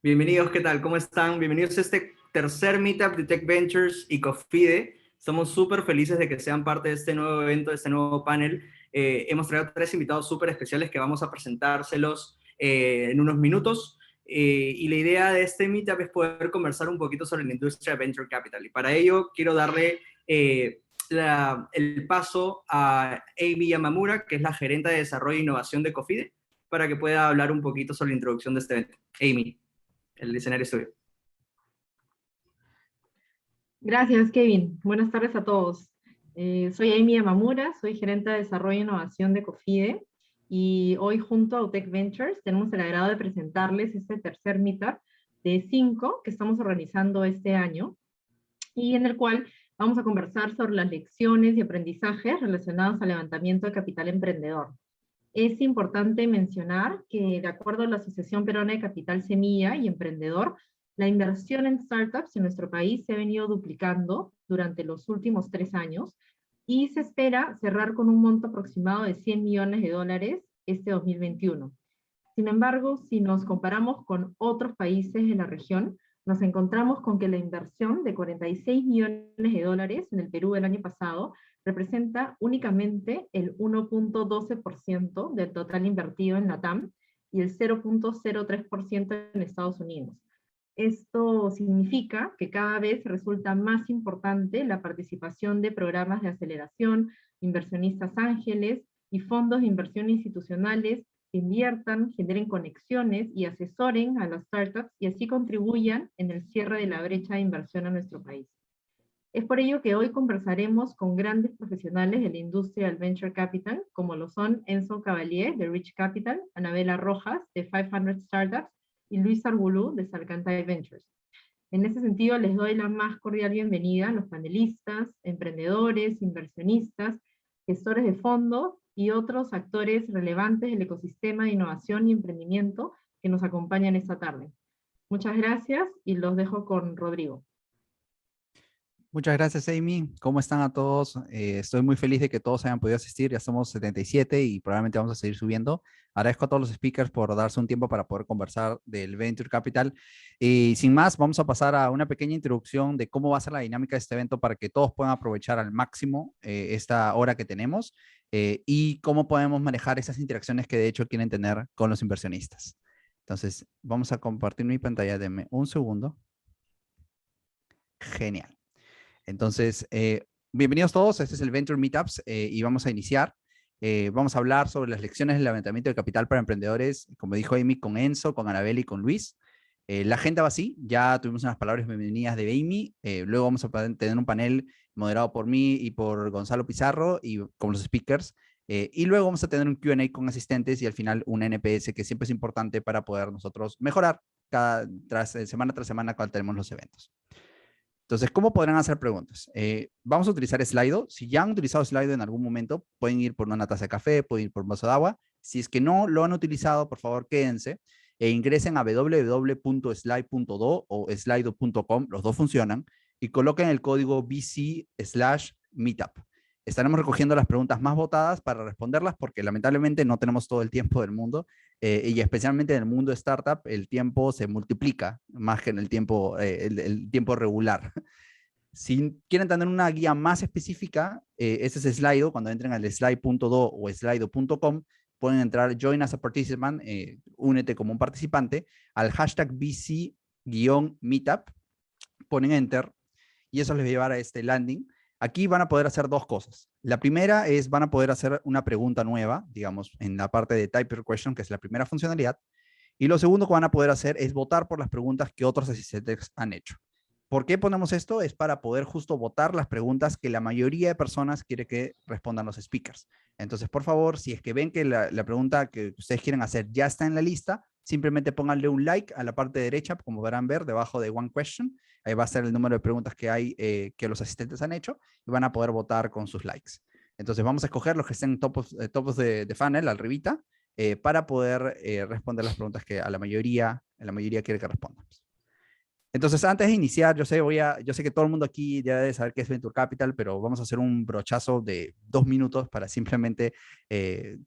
Bienvenidos, ¿qué tal? ¿Cómo están? Bienvenidos a este tercer meetup de Tech Ventures y Cofide. Estamos súper felices de que sean parte de este nuevo evento, de este nuevo panel. Hemos traído tres invitados súper especiales que vamos a presentárselos en unos minutos. Y la idea de este meetup es poder conversar un poquito sobre la industria de Venture Capital. Y para ello quiero darle el paso a Amy Yamamura, que es la gerente de desarrollo e innovación de Cofide, para que pueda hablar un poquito sobre la introducción de este evento. Amy. El escenario es tuyo. Gracias, Kevin. Buenas tardes a todos. Soy Amy Yamamura, soy gerente de Desarrollo e Innovación de Cofide, y hoy junto a Autech Ventures tenemos el agrado de presentarles este tercer meetup de 5 que estamos organizando este año, y en el cual vamos a conversar sobre las lecciones y aprendizajes relacionados al levantamiento de capital emprendedor. Es importante mencionar que, de acuerdo a la Asociación Peruana de Capital Semilla y Emprendedor, la inversión en startups en nuestro país se ha venido duplicando durante los últimos 3 años y se espera cerrar con un monto aproximado de $100 millones este 2021. Sin embargo, si nos comparamos con otros países de la región, nos encontramos con que la inversión de $46 millones en el Perú el año pasado representa únicamente el 1.12% del total invertido en LATAM y el 0.03% en Estados Unidos. Esto significa que cada vez resulta más importante la participación de programas de aceleración, inversionistas ángeles y fondos de inversión institucionales que inviertan, generen conexiones y asesoren a las startups y así contribuyan en el cierre de la brecha de inversión a nuestro país. Es por ello que hoy conversaremos con grandes profesionales de la industria del Venture Capital, como lo son Enzo Cavalier, de Rich Capital, Anabela Rojas, de 500 Startups, y Luis Argulú, de Salcantay Ventures. En ese sentido, les doy la más cordial bienvenida a los panelistas, emprendedores, inversionistas, gestores de fondos y otros actores relevantes del ecosistema de innovación y emprendimiento que nos acompañan esta tarde. Muchas gracias y los dejo con Rodrigo. Muchas gracias, Amy. ¿Cómo están a todos? Estoy muy feliz de que todos hayan podido asistir. Ya somos 77 y probablemente vamos a seguir subiendo. Agradezco a todos los speakers por darse un tiempo para poder conversar del Venture Capital. Y sin más, vamos a pasar a una pequeña introducción de cómo va a ser la dinámica de este evento para que todos puedan aprovechar al máximo esta hora que tenemos y cómo podemos manejar esas interacciones que de hecho quieren tener con los inversionistas. Entonces, vamos a compartir mi pantalla. Denme un segundo. Genial. Entonces, bienvenidos todos, este es el Venture Meetups y vamos a iniciar. Vamos a hablar sobre las lecciones del levantamiento de capital para emprendedores, como dijo Amy, con Enzo, con Anabel y con Luis. La agenda va así, ya tuvimos unas palabras bienvenidas de Amy, luego vamos a tener un panel moderado por mí y por Gonzalo Pizarro y con los speakers, y luego vamos a tener un Q&A con asistentes y al final un NPS que siempre es importante para poder nosotros mejorar semana tras semana cuando tenemos los eventos. Entonces, ¿cómo podrán hacer preguntas? Vamos a utilizar Slido. Si ya han utilizado Slido en algún momento, pueden ir por una taza de café, pueden ir por un vaso de agua. Si es que no lo han utilizado, por favor, quédense e ingresen a www.slide.do o slido.com, los dos funcionan, y coloquen el código BC/Meetup. Estaremos recogiendo las preguntas más votadas para responderlas porque lamentablemente no tenemos todo el tiempo del mundo y especialmente en el mundo de startup el tiempo se multiplica más que en el tiempo regular. Si quieren tener una guía más específica, este es Slido. Cuando entren al slide.do o slido.com, pueden entrar Join as a Participant, únete como un participante, al hashtag BC-Meetup, ponen Enter y eso les va a llevar a este landing. Aquí van a poder hacer dos cosas. La primera es, van a poder hacer una pregunta nueva, digamos, en la parte de Type Your Question, que es la primera funcionalidad. Y lo segundo que van a poder hacer es votar por las preguntas que otros asistentes han hecho. ¿Por qué ponemos esto? Es para poder justo votar las preguntas que la mayoría de personas quiere que respondan los speakers. Entonces, por favor, si es que ven que la pregunta que ustedes quieren hacer ya está en la lista, simplemente pónganle un like a la parte derecha, como podrán ver, debajo de One Question. Ahí va a estar el número de preguntas que hay que los asistentes han hecho y van a poder votar con sus likes. Entonces, vamos a escoger los que estén topos de funnel, arribita, para poder responder las preguntas que a la mayoría quiere que respondamos. Entonces, antes de iniciar, yo sé que todo el mundo aquí ya debe saber qué es Venture Capital, pero vamos a hacer un brochazo de 2 minutos para simplemente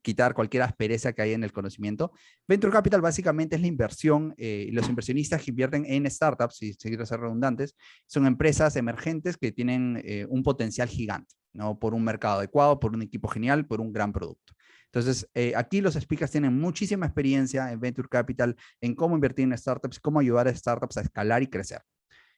quitar cualquier aspereza que hay en el conocimiento. Venture Capital básicamente es la inversión, y los inversionistas que invierten en startups, y seguir a ser redundantes, son empresas emergentes que tienen un potencial gigante, ¿no? Por un mercado adecuado, por un equipo genial, por un gran producto. Entonces, aquí los speakers tienen muchísima experiencia en Venture Capital, en cómo invertir en startups, cómo ayudar a startups a escalar y crecer.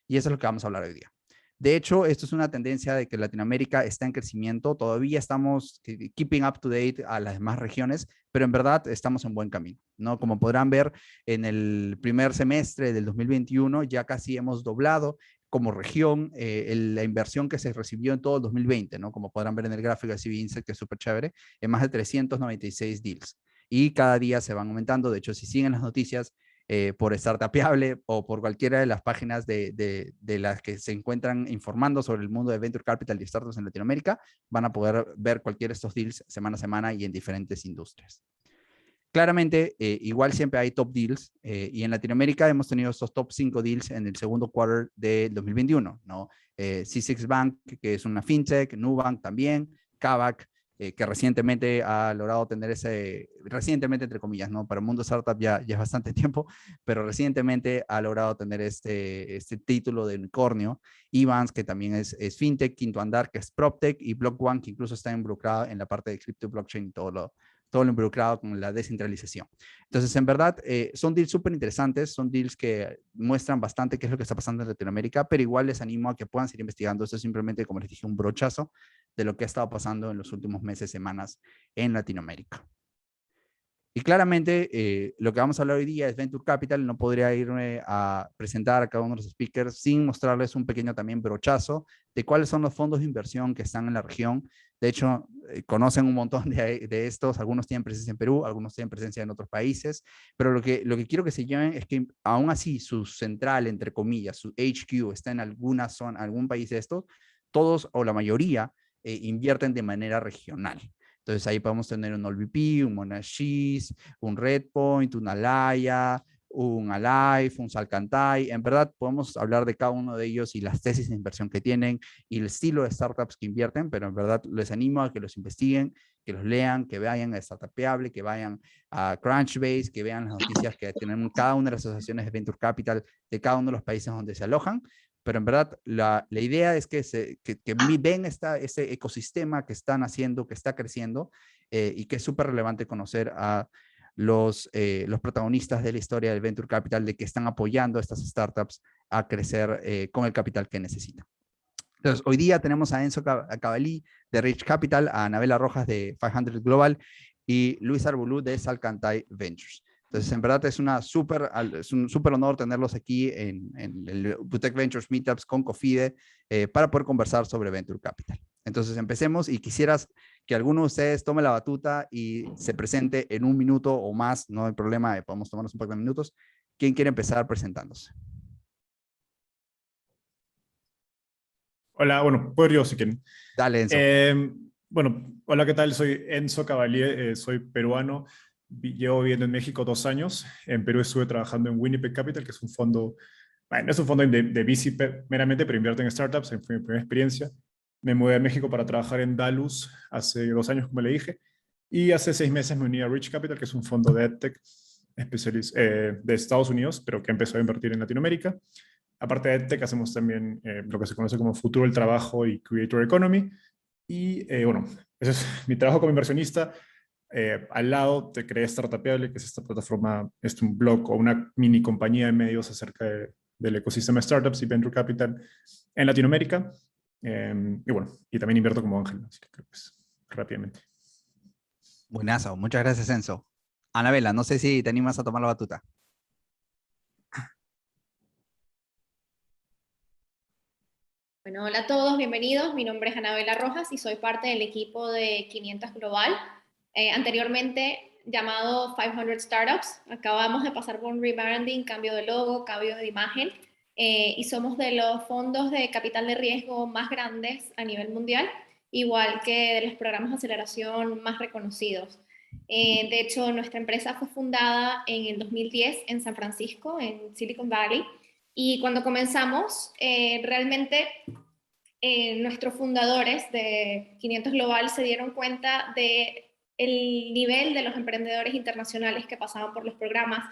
Y eso es lo que vamos a hablar hoy día. De hecho, esto es una tendencia de que Latinoamérica está en crecimiento. Todavía estamos keeping up to date a las demás regiones, pero en verdad estamos en buen camino, ¿no? Como podrán ver, en el primer semestre del 2021 ya casi hemos doblado como región la inversión que se recibió en todo el 2020, ¿no? Como podrán ver en el gráfico de CB Insight, que es súper chévere, en más de 396 deals. Y cada día se van aumentando. De hecho, si siguen las noticias, por Startupiable o por cualquiera de las páginas de las que se encuentran informando sobre el mundo de Venture Capital y startups en Latinoamérica, van a poder ver cualquiera de estos deals semana a semana y en diferentes industrias. Claramente, igual siempre hay top deals, y en Latinoamérica hemos tenido estos top 5 deals en el segundo quarter del 2021, ¿no? C6 Bank, que es una fintech, Nubank también, Kavak, que recientemente ha logrado tener recientemente entre comillas, ¿no? Para el mundo startup ya es bastante tiempo, pero recientemente ha logrado tener este título de unicornio. Evans, que también es fintech, Quinto Andar, que es PropTech, y Block One, que incluso está involucrado en la parte de cripto, blockchain y todo lo involucrado con la descentralización. Entonces, en verdad, son deals súper interesantes, son deals que muestran bastante qué es lo que está pasando en Latinoamérica, pero igual les animo a que puedan seguir investigando. Esto es simplemente, como les dije, un brochazo de lo que ha estado pasando en los últimos meses, semanas en Latinoamérica. Y claramente, lo que vamos a hablar hoy día es Venture Capital. No podría irme a presentar a cada uno de los speakers sin mostrarles un pequeño también brochazo de cuáles son los fondos de inversión que están en la región. De hecho, conocen un montón de estos. Algunos tienen presencia en Perú, algunos tienen presencia en otros países, pero lo que quiero que se lleven es que aún así su central, entre comillas, su HQ está en alguna zona, algún país de estos. Todos o la mayoría invierten de manera regional. Entonces ahí podemos tener un OLVP, un Monash, un Redpoint, un Alaya, un Alive, un Salcantay. En verdad podemos hablar de cada uno de ellos y las tesis de inversión que tienen y el estilo de startups que invierten, pero en verdad les animo a que los investiguen, que los lean, que vayan a Startupiable, que vayan a Crunchbase, que vean las noticias que tienen cada una de las asociaciones de Venture Capital de cada uno de los países donde se alojan. Pero en verdad la idea es que ven ese ecosistema que están haciendo, que está creciendo, y que es súper relevante conocer a los protagonistas de la historia del Venture Capital, de que están apoyando a estas startups a crecer con el capital que necesitan. Entonces, hoy día tenemos a Enzo Cavalli de Rich Capital, a Anabela Rojas de 500 Global y Luis Arbulú de Salcantay Ventures. Entonces, en verdad es un súper honor tenerlos aquí en el Tech Ventures Meetups con Cofide, para poder conversar sobre Venture Capital. Entonces, empecemos y quisieras que alguno de ustedes tome la batuta y se presente en 1 minuto o más. No hay problema, podemos tomarnos un par de minutos. ¿Quién quiere empezar presentándose? Hola, bueno, puedo ir yo si quieren. Dale, Enzo. Bueno, hola, ¿qué tal? Soy Enzo Cavalier, soy peruano, llevo viviendo en México 2 años. En Perú estuve trabajando en Winnipeg Capital, que es un fondo, bueno, es un fondo de VC meramente, pero invierte en startups, fue mi primera experiencia. Me mudé a México para trabajar en Dalus hace 2 años, como le dije, y hace 6 meses me uní a Rich Capital, que es un fondo de EdTech de Estados Unidos, pero que empezó a invertir en Latinoamérica. Aparte de EdTech, hacemos también lo que se conoce como Futuro del Trabajo y Creator Economy. Y bueno, ese es mi trabajo como inversionista. Al lado te creé Startupiable, que es esta plataforma, es un blog o una mini compañía de medios acerca del ecosistema de startups y venture capital en Latinoamérica. Y bueno, y también invierto como ángel, así que creo que es rápidamente. Buenazo, muchas gracias, Enzo. Anabela, no sé si te animas a tomar la batuta. Bueno, hola a todos, bienvenidos. Mi nombre es Anabela Rojas y soy parte del equipo de 500 Global, anteriormente llamado 500 Startups. Acabamos de pasar por un rebranding, cambio de logo, cambio de imagen, y somos de los fondos de capital de riesgo más grandes a nivel mundial, igual que de los programas de aceleración más reconocidos. De hecho, nuestra empresa fue fundada en el 2010 en San Francisco, en Silicon Valley, Y cuando comenzamos, realmente nuestros fundadores de 500 Global se dieron cuenta de el nivel de los emprendedores internacionales que pasaban por los programas,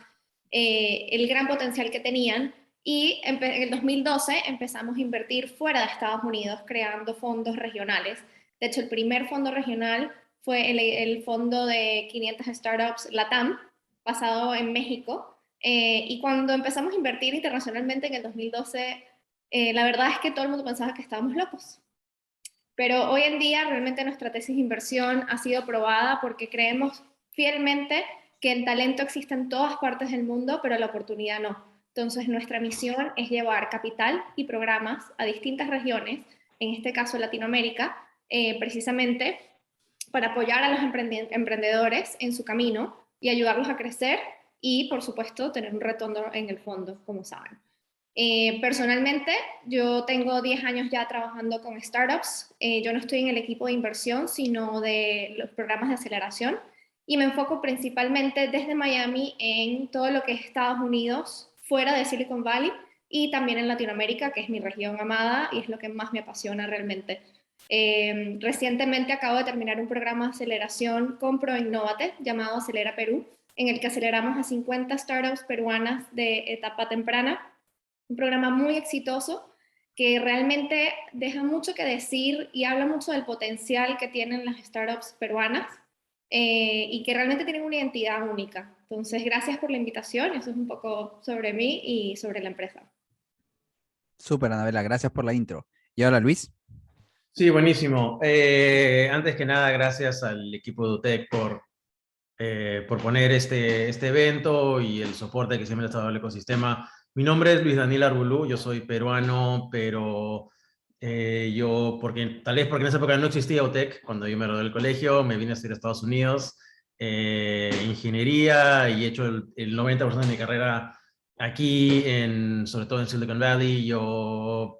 el gran potencial que tenían, y en el 2012 empezamos a invertir fuera de Estados Unidos creando fondos regionales. De hecho, el primer fondo regional fue el fondo de 500 Startups LATAM, basado en México, y cuando empezamos a invertir internacionalmente en el 2012, la verdad es que todo el mundo pensaba que estábamos locos. Pero hoy en día realmente nuestra tesis de inversión ha sido probada porque creemos fielmente que el talento existe en todas partes del mundo, pero la oportunidad no. Entonces nuestra misión es llevar capital y programas a distintas regiones, en este caso Latinoamérica, precisamente para apoyar a los emprendedores en su camino y ayudarlos a crecer y, por supuesto, tener un retorno en el fondo, como saben. Personalmente, yo tengo 10 años ya trabajando con startups. Yo no estoy en el equipo de inversión, sino de los programas de aceleración, y me enfoco principalmente desde Miami en todo lo que es Estados Unidos, fuera de Silicon Valley, y también en Latinoamérica, que es mi región amada y es lo que más me apasiona realmente. Recientemente acabo de terminar un programa de aceleración con ProInnovate llamado Acelera Perú, en el que aceleramos a 50 startups peruanas de etapa temprana. Un programa muy exitoso que realmente deja mucho que decir y habla mucho del potencial que tienen las startups peruanas, y que realmente tienen una identidad única. Entonces, gracias por la invitación. Eso es un poco sobre mí y sobre la empresa. Súper, Anabela, gracias por la intro. Y ahora, Luis. Sí, buenísimo. Antes que nada, gracias al equipo de UTEC por poner este evento y el soporte que siempre ha estado al ecosistema. Mi nombre es Luis Daniel Arbulú, yo soy peruano, pero tal vez porque en esa época no existía UTEC, cuando yo me gradué del colegio, me vine a estudiar a Estados Unidos, ingeniería, y he hecho el 90% de mi carrera aquí, sobre todo en Silicon Valley. Yo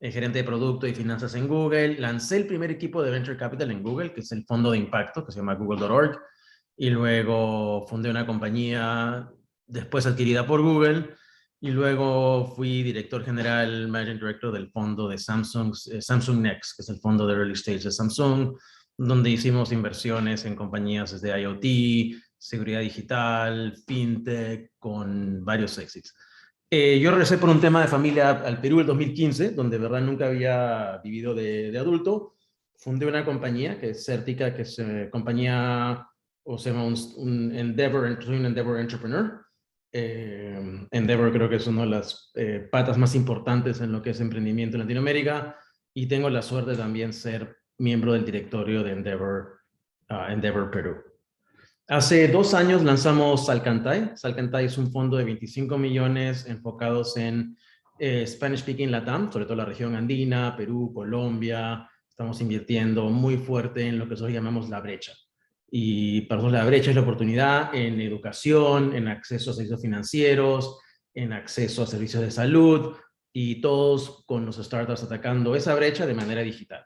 gerente de producto y finanzas en Google. Lancé el primer equipo de Venture Capital en Google, que es el fondo de impacto, que se llama Google.org. Y luego fundé una compañía después adquirida por Google. Y luego fui director general, managing director del fondo de Samsung, Samsung Next, que es el fondo de early stage de Samsung, donde hicimos inversiones en compañías desde IoT, seguridad digital, fintech, con varios exits. Yo regresé por un tema de familia al Perú el 2015, donde de verdad nunca había vivido de adulto. Fundé una compañía que es Certica, que es compañía, o se llama un Endeavor, soy un Endeavor Entrepreneur. Endeavor creo que es una de las patas más importantes en lo que es emprendimiento en Latinoamérica, y tengo la suerte de también ser miembro del directorio de Endeavor, Endeavor Perú. Hace 2 años lanzamos Salcantay. Salcantay es un fondo de 25 millones enfocados en Spanish Speaking Latam, sobre todo la región andina, Perú, Colombia. Estamos invirtiendo muy fuerte en lo que nosotros llamamos la brecha. Y para nosotros la brecha es la oportunidad en educación, en acceso a servicios financieros, en acceso a servicios de salud, y todos con los startups atacando esa brecha de manera digital.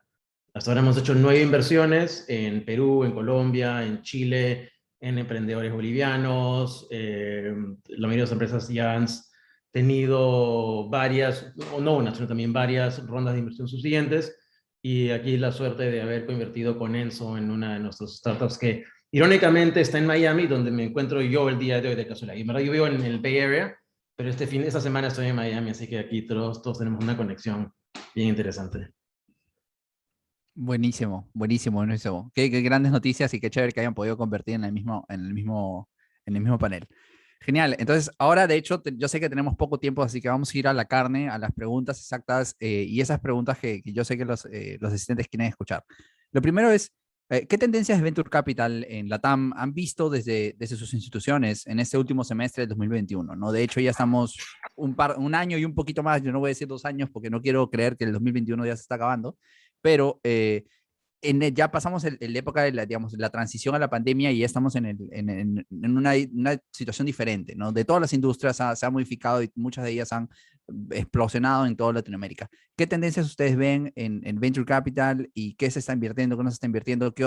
Hasta ahora hemos hecho 9 inversiones en Perú, en Colombia, en Chile, en emprendedores bolivianos. La mayoría de las empresas ya han tenido varias, o no una, sino también varias rondas de inversión subsiguientes. Y aquí la suerte de haber coinvertido con Enzo en una de nuestras startups que irónicamente está en Miami, donde me encuentro yo el día de hoy de casualidad. Y en verdad yo vivo en el Bay Area, pero esta semana estoy en Miami, así que aquí todos tenemos una conexión bien interesante. Buenísimo, buenísimo, buenísimo. Qué grandes noticias y qué chévere que hayan podido convertir en el mismo panel. Genial. Entonces, ahora, de hecho, yo sé que tenemos poco tiempo, así que vamos a ir a la carne, a las preguntas exactas, y esas preguntas que yo sé que los asistentes quieren escuchar. Lo primero es, ¿qué tendencias de Venture Capital en LATAM han visto desde sus instituciones en este último semestre del 2021? ¿No? De hecho, ya estamos un año y un poquito más, yo no voy a decir 2 años porque no quiero creer que el 2021 ya se está acabando, pero ya pasamos la época de la transición a la pandemia, y ya estamos en una situación diferente, ¿no? De todas las industrias se ha modificado y muchas de ellas han explosionado en toda Latinoamérica. ¿Qué tendencias ustedes ven en Venture Capital, y qué se está invirtiendo, qué no se está invirtiendo, qué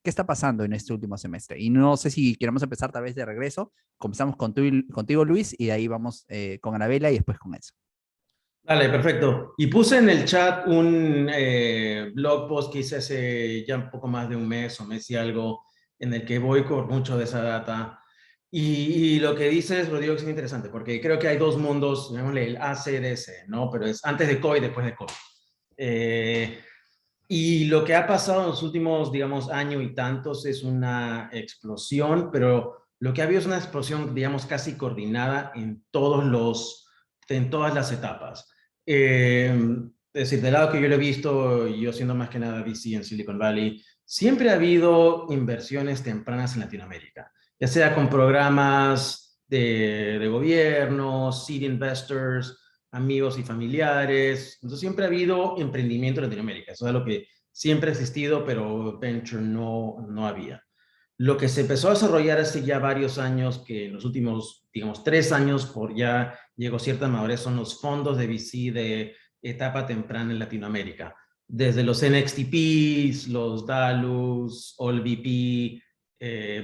está pasando en este último semestre? Y no sé si queremos empezar tal vez de regreso. Comenzamos contigo, Luis, y de ahí vamos con Anabela y después con eso. Dale, perfecto. Y puse en el chat un blog post que hice hace ya un poco más de un mes o mes y algo, en el que voy con mucho de esa data. Y lo que dices, lo digo que es muy interesante, porque creo que hay dos mundos, llamémosle el ACDC, ¿no? Pero es antes de COVID, después de COVID. Eh, y lo que ha pasado en los últimos, digamos, año y tantos es una explosión, pero lo que ha habido es una explosión, digamos, casi coordinada en todas las etapas. Es decir, del lado que yo lo he visto, yo siendo más que nada VC en Silicon Valley, siempre ha habido inversiones tempranas en Latinoamérica, ya sea con programas de gobierno, seed investors, amigos y familiares. Entonces siempre ha habido emprendimiento en Latinoamérica. Eso es lo que siempre ha existido, pero venture no había. Lo que se empezó a desarrollar hace ya varios años, que en los últimos, digamos, 3 años, por ya llegó cierta madurez, son los fondos de VC de etapa temprana en Latinoamérica. Desde los NXTPs, los DALUs, AllVP,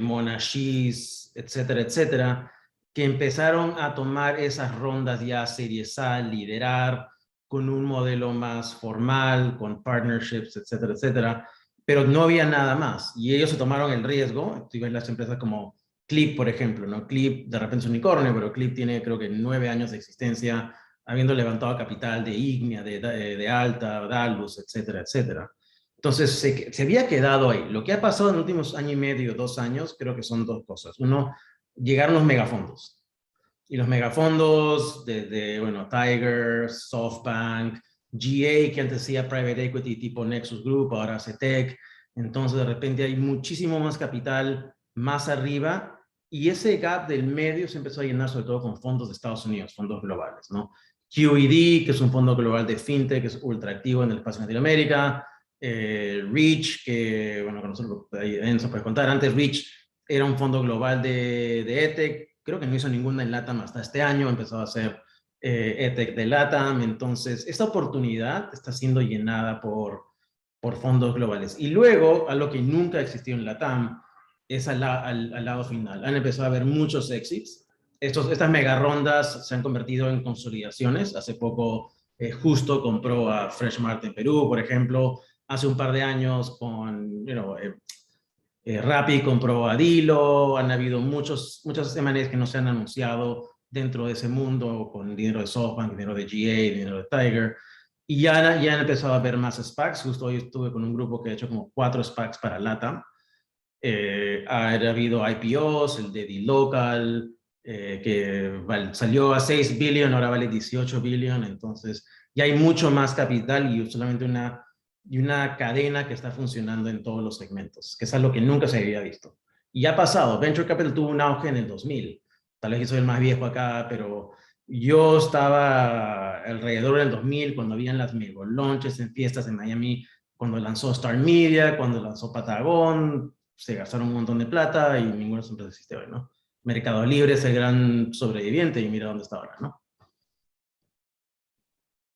Monashis, etcétera, etcétera, que empezaron a tomar esas rondas ya Series A, liderar con un modelo más formal, con partnerships, etcétera, etcétera, pero no había nada más. Y ellos se tomaron el riesgo. Tú ves las empresas como Clip, por ejemplo, ¿no? Clip de repente es un unicornio, pero Clip tiene creo que 9 años de existencia, habiendo levantado capital de Ignia, de Alta, Dalus, etcétera, etcétera. Entonces se había quedado ahí. Lo que ha pasado en los últimos año y medio, 2 años, creo que son dos cosas. Uno, llegaron los megafondos. Y los megafondos desde, bueno, Tiger, SoftBank, GA, que antes hacía private equity tipo Nexus Group, ahora hace tech. Entonces, de repente hay muchísimo más capital más arriba y ese gap del medio se empezó a llenar sobre todo con fondos de Estados Unidos, fondos globales, ¿no? QED, que es un fondo global de fintech, que es ultra activo en el espacio de Latinoamérica. Reach, que, bueno, con nosotros, Enzo puede contar, antes Reach era un fondo global de EdTech, creo que no hizo ninguna en LATAM hasta este año, empezó a hacer EdTech de LATAM, entonces esta oportunidad está siendo llenada por fondos globales. Y luego, algo que nunca existió en LATAM, es al lado final. Han empezado a haber muchos exits. Estas mega rondas se han convertido en consolidaciones. Hace poco, Justo compró a Freshmart en Perú, por ejemplo. Hace un par de años con, Rappi compró a Dilo, han habido muchos M&As que no se han anunciado dentro de ese mundo, con dinero de SoftBank, dinero de GA, dinero de Tiger, y ya han empezado a haber más SPACs. Justo hoy estuve con un grupo que ha hecho como 4 SPACs para LATAM. Ha habido IPOs, el de D-Local, que salió a 6 billion, ahora vale 18 billion, entonces ya hay mucho más capital y solamente una cadena que está funcionando en todos los segmentos, que es algo que nunca se había visto. Y ha pasado, Venture Capital tuvo un auge en el 2000, tal vez yo soy el más viejo acá, pero yo estaba alrededor del 2000 cuando habían las mega launches en fiestas en Miami, cuando lanzó Star Media, cuando lanzó Patagón, se gastaron un montón de plata y ninguna empresa existe hoy, ¿no? Mercado Libre es el gran sobreviviente y mira dónde está ahora, ¿no?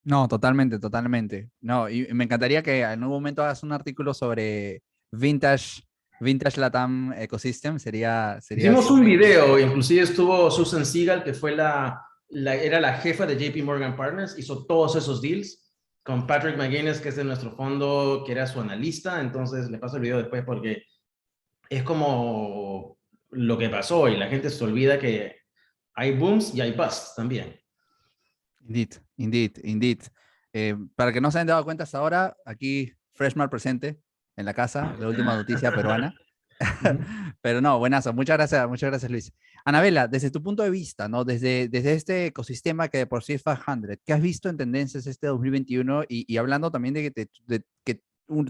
No, totalmente, totalmente. No, y me encantaría que en algún momento hagas un artículo sobre Vintage Latam Ecosystem. Sería Hicimos un súper interesante. video, inclusive estuvo Susan Siegel, que fue era la jefa de JP Morgan Partners, hizo todos esos deals con Patrick McGuinness, que es de nuestro fondo, que era su analista. Entonces le paso el video después porque es como lo que pasó y la gente se olvida que hay booms y hay busts también. Indeed, indeed, indeed. Para que no se hayan dado cuenta hasta ahora, aquí Freshmart presente en la casa, la última noticia peruana. Pero no, buenazo. Muchas gracias, Luis. Anabela, desde tu punto de vista, ¿no? Desde este ecosistema que de por sí es 500, ¿qué has visto en tendencias este 2021? Y hablando también de que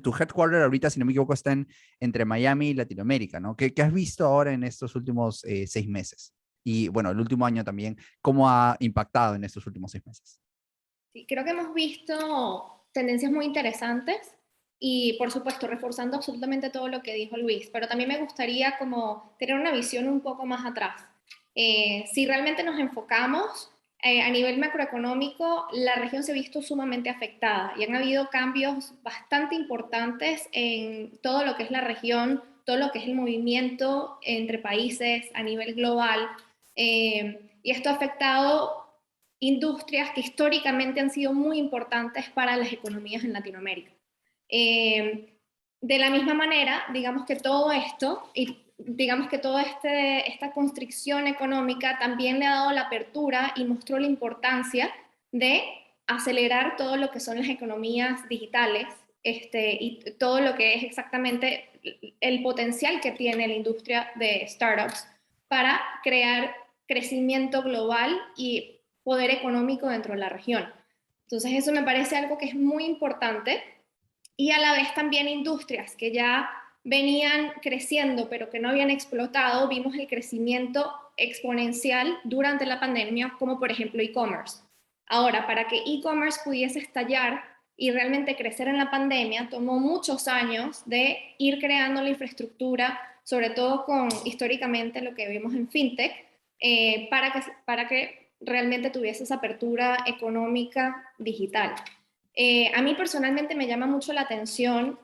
tu headquarter ahorita, si no me equivoco, está entre Miami y Latinoamérica, ¿no? ¿Qué has visto ahora en estos últimos 6 meses? Y bueno, el último año también, ¿cómo ha impactado en estos últimos 6 meses? Sí, creo que hemos visto tendencias muy interesantes y, por supuesto, reforzando absolutamente todo lo que dijo Luis, pero también me gustaría como tener una visión un poco más atrás. Si realmente nos enfocamos a nivel macroeconómico, la región se ha visto sumamente afectada y han habido cambios bastante importantes en todo lo que es la región, todo lo que es el movimiento entre países a nivel global, y esto ha afectado industrias que históricamente han sido muy importantes para las economías en Latinoamérica. De la misma manera, digamos que todo esto, y digamos que toda esta constricción económica también le ha dado la apertura y mostró la importancia de acelerar todo lo que son las economías digitales, y todo lo que es exactamente el potencial que tiene la industria de startups para crear crecimiento global y poder económico dentro de la región. Entonces eso me parece algo que es muy importante, y a la vez también industrias que ya venían creciendo pero que no habían explotado. Vimos el crecimiento exponencial durante la pandemia, como por ejemplo e-commerce. Ahora, para que e-commerce pudiese estallar y realmente crecer en la pandemia, tomó muchos años de ir creando la infraestructura, sobre todo con históricamente lo que vimos en fintech, para que realmente tuviese esa apertura económica digital. A mí personalmente me llama mucho la atención,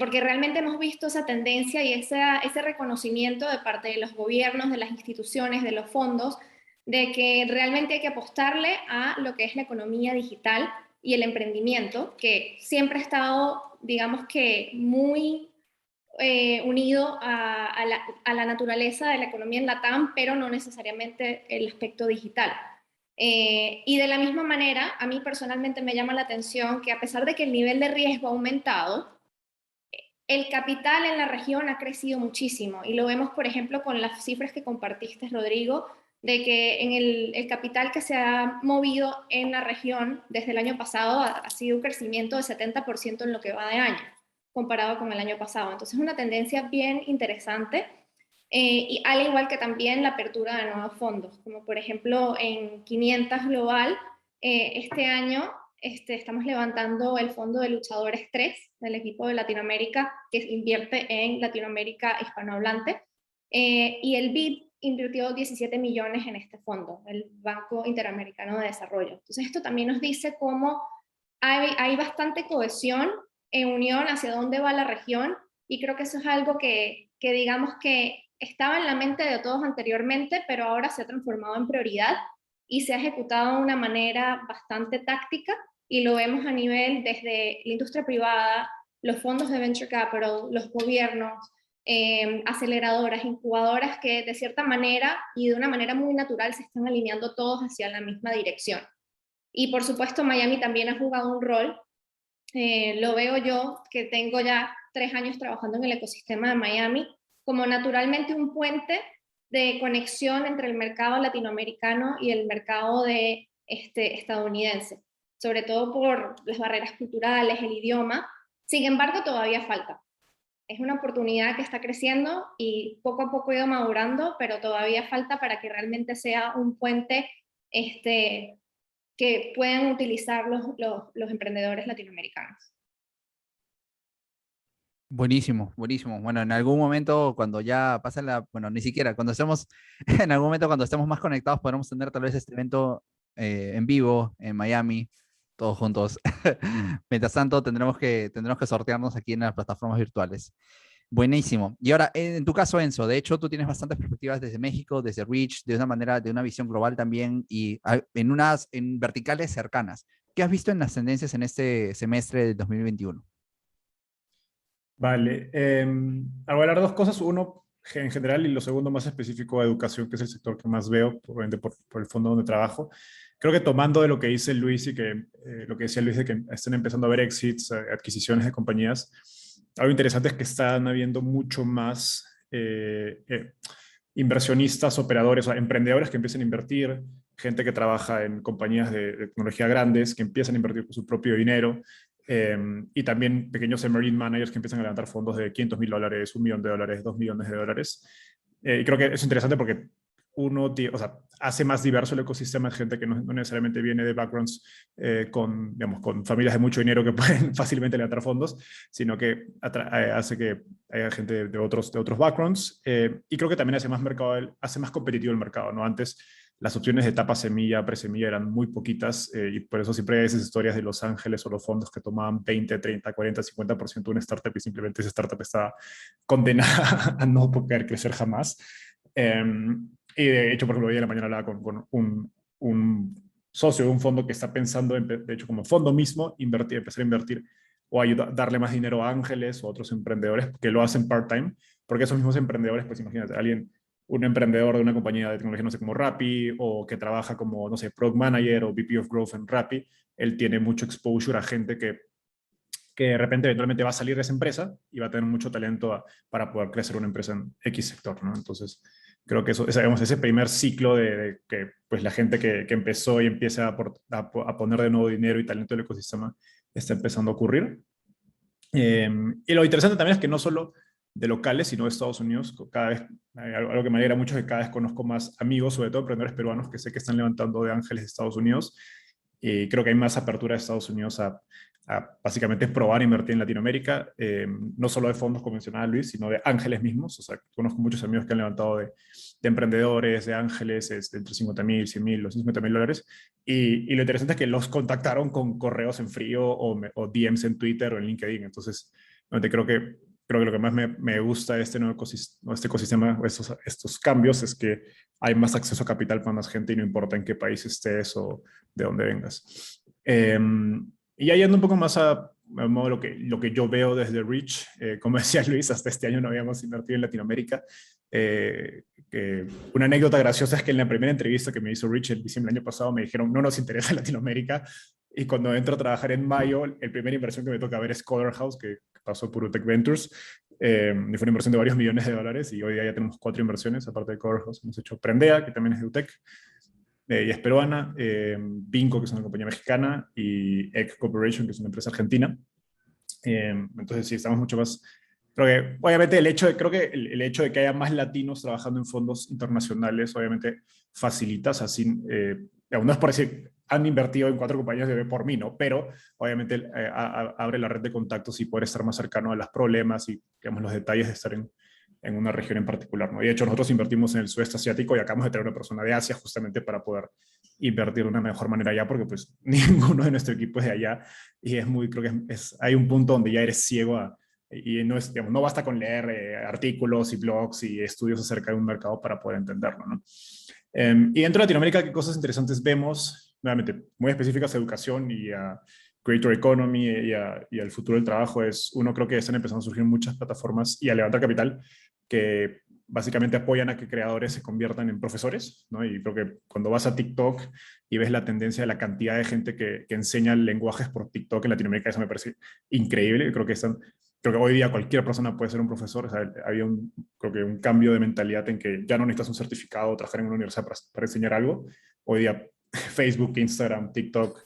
porque realmente hemos visto esa tendencia y ese reconocimiento de parte de los gobiernos, de las instituciones, de los fondos, de que realmente hay que apostarle a lo que es la economía digital y el emprendimiento, que siempre ha estado, digamos que, muy unido a la naturaleza de la economía en LATAM, pero no necesariamente el aspecto digital. Y de la misma manera, a mí personalmente me llama la atención que, a pesar de que el nivel de riesgo ha aumentado, el capital en la región ha crecido muchísimo, y lo vemos, por ejemplo, con las cifras que compartiste, Rodrigo, de que en el capital que se ha movido en la región desde el año pasado ha sido un crecimiento de 70% en lo que va de año, comparado con el año pasado. Entonces es una tendencia bien interesante, y al igual que también la apertura de nuevos fondos, como por ejemplo en 500 Global, este año estamos levantando el fondo de Luchadores 3 del equipo de Latinoamérica, que invierte en Latinoamérica hispanohablante, y el BID invirtió 17 millones en este fondo, el Banco Interamericano de Desarrollo. Entonces esto también nos dice cómo hay bastante cohesión en unión hacia dónde va la región, y creo que eso es algo que digamos que estaba en la mente de todos anteriormente, pero ahora se ha transformado en prioridad y se ha ejecutado de una manera bastante táctica, y lo vemos a nivel desde la industria privada, los fondos de venture capital, los gobiernos, aceleradoras, incubadoras, que de cierta manera y de una manera muy natural se están alineando todos hacia la misma dirección. Y por supuesto Miami también ha jugado un rol. Lo veo yo, que tengo ya 3 años trabajando en el ecosistema de Miami, como naturalmente un puente de conexión entre el mercado latinoamericano y el mercado estadounidense, sobre todo por las barreras culturales, el idioma. Sin embargo, todavía falta. Es una oportunidad que está creciendo y poco a poco ha ido madurando, pero todavía falta para que realmente sea un puente que puedan utilizar los emprendedores latinoamericanos. Buenísimo, buenísimo. Bueno, en algún momento cuando ya pasa bueno, ni siquiera, cuando estemos, en algún momento cuando estemos más conectados podremos tener tal vez este evento en vivo en Miami, todos juntos. Mientras tanto tendremos que sortearnos aquí en las plataformas virtuales. Buenísimo. Y ahora, en tu caso, Enzo, de hecho, tú tienes bastantes perspectivas desde México, desde Reach, de una manera, de una visión global también, y en verticales cercanas. ¿Qué has visto en las tendencias en este semestre de 2021? Vale, voy a hablar de dos cosas. Uno, en general, y lo segundo, más específico, de educación, que es el sector que más veo, obviamente por el fondo donde trabajo. Creo que tomando de lo que dice Luis y lo que decía Luis de que estén empezando a haber exits, adquisiciones de compañías, algo interesante es que están habiendo mucho más inversionistas, operadores, o emprendedores que empiezan a invertir, gente que trabaja en compañías de tecnología grandes que empiezan a invertir con su propio dinero, y también pequeños emerging managers que empiezan a levantar fondos de $500,000, $1 millón, $2 millones. Y creo que es interesante porque hace más diverso el ecosistema de gente que no necesariamente viene de backgrounds con familias de mucho dinero que pueden fácilmente levantar fondos, sino que hace que haya gente de otros backgrounds, y creo que también hace más competitivo el mercado, ¿no? Antes las opciones de etapa semilla, presemilla eran muy poquitas, y por eso siempre hay esas historias de Los Ángeles o los fondos que tomaban 20, 30, 40, 50% de una startup y simplemente esa startup está condenada a no poder crecer jamás. Y de hecho, por ejemplo, hoy en la mañana hablaba con un socio de un fondo que está pensando, de hecho, como fondo mismo, empezar a invertir o darle más dinero a ángeles o a otros emprendedores que lo hacen part-time, porque esos mismos emprendedores, pues imagínate, un emprendedor de una compañía de tecnología, no sé, como Rappi, o que trabaja como, no sé, Product Manager o VP of Growth en Rappi, él tiene mucho exposure a gente que de repente eventualmente va a salir de esa empresa y va a tener mucho talento para poder crecer una empresa en X sector, ¿no? Entonces, creo que digamos, ese primer ciclo de que pues, la gente que empezó y empieza a poner de nuevo dinero y talento en el ecosistema está empezando a ocurrir. Y lo interesante también es que no solo de locales, sino de Estados Unidos, cada vez, algo que me alegra mucho es que cada vez conozco más amigos, sobre todo emprendedores peruanos, que sé que están levantando de ángeles de Estados Unidos, y creo que hay más apertura de Estados Unidos a básicamente probar invertir en Latinoamérica, no solo de fondos, como mencionaba Luis, sino de ángeles mismos. O sea, conozco muchos amigos que han levantado de emprendedores, de ángeles, entre 50,000, 100,000, los $50,000, y lo interesante es que los contactaron con correos en frío o DMs en Twitter o en LinkedIn. Entonces, creo que lo que más me gusta de este nuevo ecosistema, estos cambios, es que hay más acceso a capital para más gente y no importa en qué país estés o de dónde vengas. Y ya yendo un poco más a modo lo que yo veo desde Reach, como decía Luis, hasta este año no habíamos invertido en Latinoamérica. Una anécdota graciosa es que en la primera entrevista que me hizo Reach en diciembre del año pasado me dijeron, no nos interesa Latinoamérica, y cuando entro a trabajar en mayo, la primera inversión que me toca ver es Color House, que pasó por UTEC Ventures, y fue una inversión de varios millones de dólares, y hoy día ya tenemos 4 inversiones, aparte de Color House. Hemos hecho Prendea, que también es de UTEC, y es peruana, Vinco, que es una compañía mexicana, y Egg Corporation, que es una empresa argentina. Entonces sí, estamos mucho más... Creo que, obviamente, el hecho de que haya más latinos trabajando en fondos internacionales, obviamente, facilita, así, no es por decir, han invertido en 4 compañías de por mí, ¿no? Pero, obviamente, abre la red de contactos y poder estar más cercano a los problemas y, digamos, los detalles de estar en una región en particular, ¿no? Y de hecho, nosotros invertimos en el sudeste asiático y acabamos de traer una persona de Asia justamente para poder invertir de una mejor manera allá, porque pues ninguno de nuestro equipo es de allá, y creo que hay un punto donde ya eres ciego y no, digamos, no basta con leer artículos y blogs y estudios acerca de un mercado para poder entenderlo, ¿no? Y dentro de Latinoamérica, ¿qué cosas interesantes vemos? Nuevamente, muy específicas a educación y a Creator Economy y al futuro del trabajo. Uno, creo que están empezando a surgir muchas plataformas y a levantar capital que básicamente apoyan a que creadores se conviertan en profesores, ¿no? Y creo que cuando vas a TikTok y ves la tendencia de la cantidad de gente que enseña lenguajes por TikTok en Latinoamérica, eso me parece increíble. Creo que hoy día cualquier persona puede ser un profesor. O sea, había creo que un cambio de mentalidad en que ya no necesitas un certificado o trabajar en una universidad para enseñar algo. Hoy día Facebook, Instagram, TikTok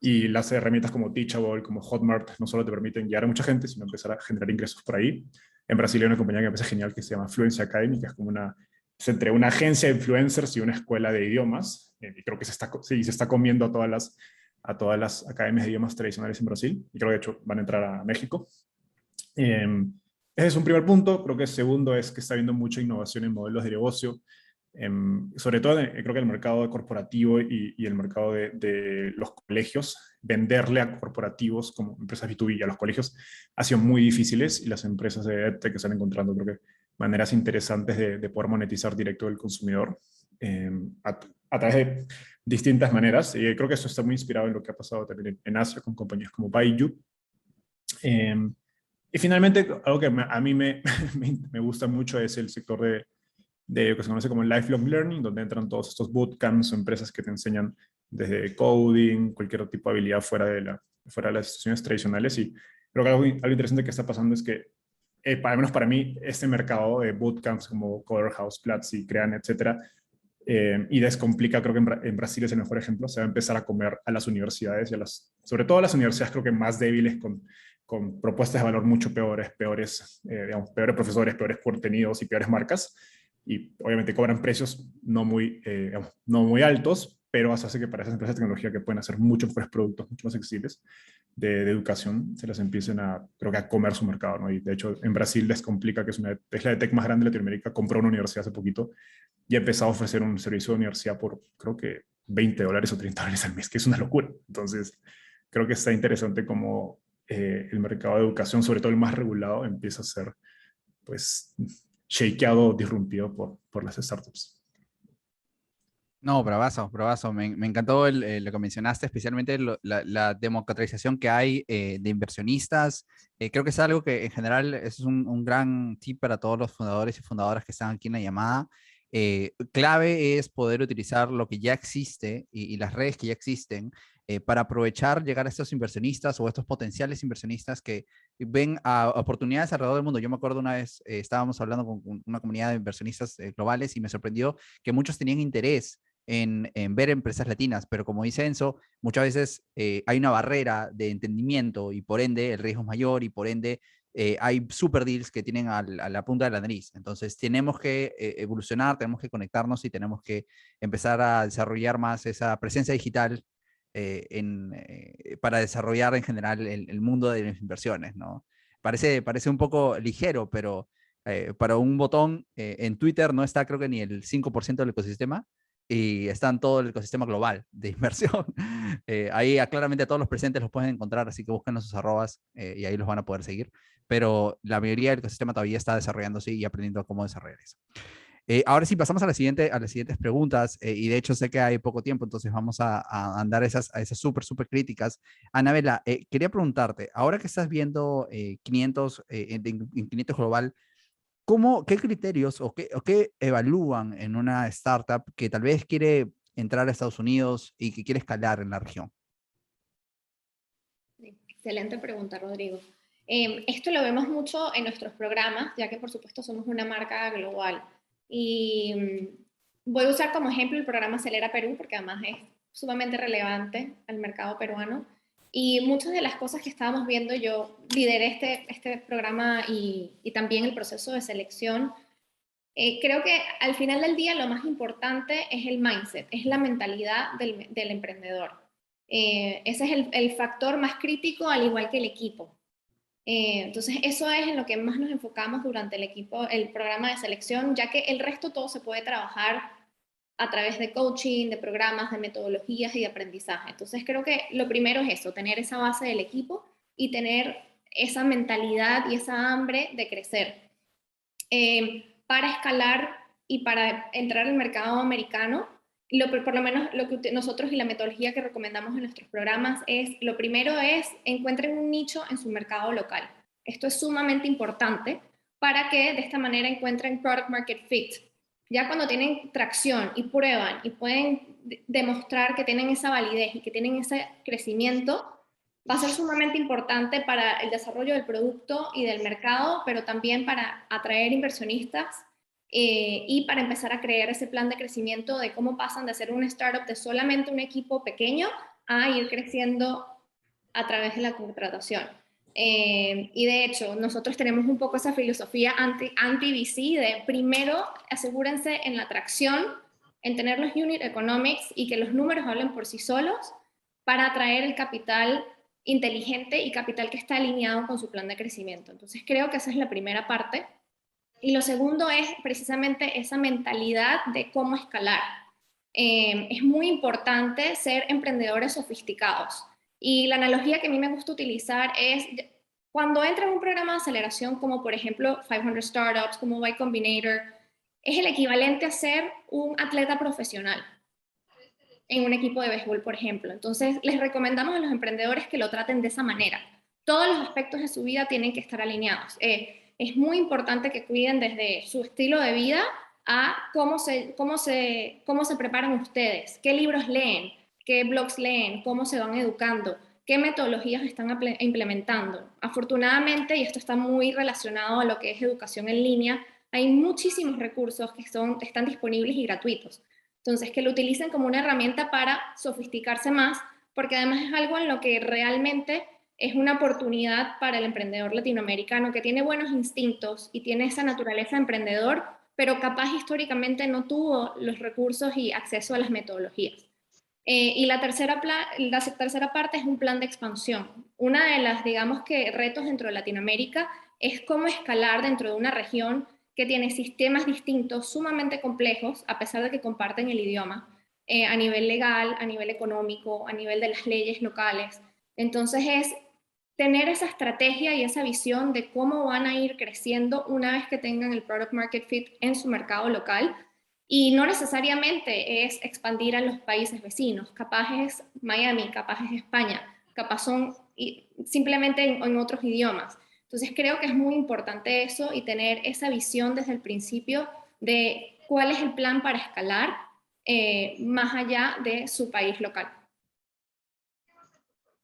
y las herramientas como Teachable, como Hotmart, no solo te permiten guiar a mucha gente, sino empezar a generar ingresos por ahí. En Brasil hay una compañía que me parece genial que se llama Fluency Academy, que es como entre una agencia de influencers y una escuela de idiomas. Y creo que se está comiendo a todas las academias de idiomas tradicionales en Brasil. Y creo que de hecho van a entrar a México. Ese es un primer punto. Creo que el segundo es que está habiendo mucha innovación en modelos de negocio. Sobre todo creo que el mercado corporativo y el mercado de los colegios, venderle a corporativos como empresas B2B y a los colegios ha sido muy difíciles, y las empresas de EdTech están encontrando, creo que, maneras interesantes de poder monetizar directo del consumidor a través de distintas maneras. Y creo que eso está muy inspirado en lo que ha pasado también en Asia con compañías como Baidu. Y finalmente, algo que a mí me gusta mucho es el sector de lo que se conoce como Lifelong Learning, donde entran todos estos bootcamps o empresas que te enseñan desde coding, cualquier tipo de habilidad fuera de las instituciones tradicionales. Y creo que algo interesante que está pasando es que, al menos para mí, este mercado de bootcamps como Coder House, Platzi, Crean, etcétera, y Descomplica, creo que en Brasil es el mejor ejemplo. Se va a empezar a comer a las universidades y sobre todo a las universidades, creo que más débiles, con propuestas de valor mucho peores profesores, peores contenidos y peores marcas. Y obviamente cobran precios no muy altos, pero eso hace que para esas empresas de tecnología que pueden hacer muchos mejores productos, mucho más accesibles de educación, se las empiecen creo que a comer su mercado, ¿no? Y de hecho en Brasil Descomplica, que es la de tech más grande de Latinoamérica, compró una universidad hace poquito y ha empezado a ofrecer un servicio de universidad por, creo que $20 o $30 al mes, que es una locura. Entonces, creo que está interesante cómo el mercado de educación, sobre todo el más regulado, empieza a ser, pues, shakeado, disrumpido por las startups. No, bravazo, bravazo. Me encantó lo que mencionaste, especialmente la democratización que hay de inversionistas. Creo que es algo que en general es un gran tip para todos los fundadores y fundadoras que están aquí en la llamada. Clave es poder utilizar lo que ya existe y las redes que ya existen para aprovechar, llegar a estos inversionistas o estos potenciales inversionistas que ven a oportunidades alrededor del mundo. Yo me acuerdo una vez, estábamos hablando con una comunidad de inversionistas globales y me sorprendió que muchos tenían interés en ver empresas latinas, pero como dice Enzo, muchas veces hay una barrera de entendimiento y por ende el riesgo es mayor y por ende hay super deals que tienen a la punta de la nariz. Entonces tenemos que evolucionar, tenemos que conectarnos y tenemos que empezar a desarrollar más esa presencia digital para desarrollar en general el mundo de las inversiones, ¿no? Parece un poco ligero, pero para un botón en Twitter no está creo que ni el 5% del ecosistema y está en todo el ecosistema global de inversión. Ahí claramente a todos los presentes los pueden encontrar, así que busquen sus arrobas y ahí los van a poder seguir. Pero la mayoría del ecosistema todavía está desarrollándose y aprendiendo cómo desarrollar eso. Ahora sí, pasamos a las siguientes preguntas, y de hecho sé que hay poco tiempo, entonces vamos a andar a esas súper críticas. Anabela, quería preguntarte, ahora que estás viendo 500 en 500 Global, ¿qué criterios o qué evalúan en una startup que tal vez quiere entrar a Estados Unidos y que quiere escalar en la región? Excelente pregunta, Rodrigo. Esto lo vemos mucho en nuestros programas, ya que por supuesto somos una marca global. Y voy a usar como ejemplo el programa Acelera Perú, porque además es sumamente relevante al mercado peruano. Y muchas de las cosas que estábamos viendo, yo lideré este programa y también el proceso de selección. Creo que al final del día lo más importante es el mindset, es la mentalidad del emprendedor. Ese es el factor más crítico, al igual que el equipo. Entonces, eso es en lo que más nos enfocamos durante el programa de selección, ya que el resto todo se puede trabajar a través de coaching, de programas, de metodologías y de aprendizaje. Entonces, creo que lo primero es eso, tener esa base del equipo y tener esa mentalidad y esa hambre de crecer. Para escalar y para entrar al mercado americano, por lo menos lo que nosotros y la metodología que recomendamos en nuestros programas es, lo primero es, encuentren un nicho en su mercado local. Esto es sumamente importante para que de esta manera encuentren product market fit. Ya cuando tienen tracción y prueban y pueden demostrar que tienen esa validez y que tienen ese crecimiento, va a ser sumamente importante para el desarrollo del producto y del mercado, pero también para atraer inversionistas y para empezar a crear ese plan de crecimiento de cómo pasan de ser una startup de solamente un equipo pequeño a ir creciendo a través de la contratación. Y de hecho, nosotros tenemos un poco esa filosofía anti-VC de primero asegúrense en la atracción, en tener los unit economics y que los números hablen por sí solos para atraer el capital inteligente y capital que está alineado con su plan de crecimiento. Entonces creo que esa es la primera parte. Y lo segundo es precisamente esa mentalidad de cómo escalar. Es muy importante ser emprendedores sofisticados. Y la analogía que a mí me gusta utilizar es cuando entra en un programa de aceleración como por ejemplo 500 Startups, como Y Combinator, es el equivalente a ser un atleta profesional en un equipo de béisbol, por ejemplo. Entonces, les recomendamos a los emprendedores que lo traten de esa manera. Todos los aspectos de su vida tienen que estar alineados. Es muy importante que cuiden desde su estilo de vida a cómo se preparan ustedes, qué libros leen, qué blogs leen, cómo se van educando, qué metodologías están implementando. Afortunadamente, y esto está muy relacionado a lo que es educación en línea, hay muchísimos recursos que están disponibles y gratuitos. Entonces, que lo utilicen como una herramienta para sofisticarse más, porque además es algo en lo que realmente es una oportunidad para el emprendedor latinoamericano que tiene buenos instintos y tiene esa naturaleza de emprendedor, pero capaz históricamente no tuvo los recursos y acceso a las metodologías. Y la tercera parte es un plan de expansión. Una de las, digamos que, retos dentro de Latinoamérica es cómo escalar dentro de una región que tiene sistemas distintos, sumamente complejos, a pesar de que comparten el idioma, a nivel legal, a nivel económico, a nivel de las leyes locales. Entonces es tener esa estrategia y esa visión de cómo van a ir creciendo una vez que tengan el product market fit en su mercado local Y no necesariamente es expandir a los países vecinos, capaz es Miami, capaz es España, capaz son simplemente en otros idiomas. Entonces creo que es muy importante eso y tener esa visión desde el principio de cuál es el plan para escalar más allá de su país local.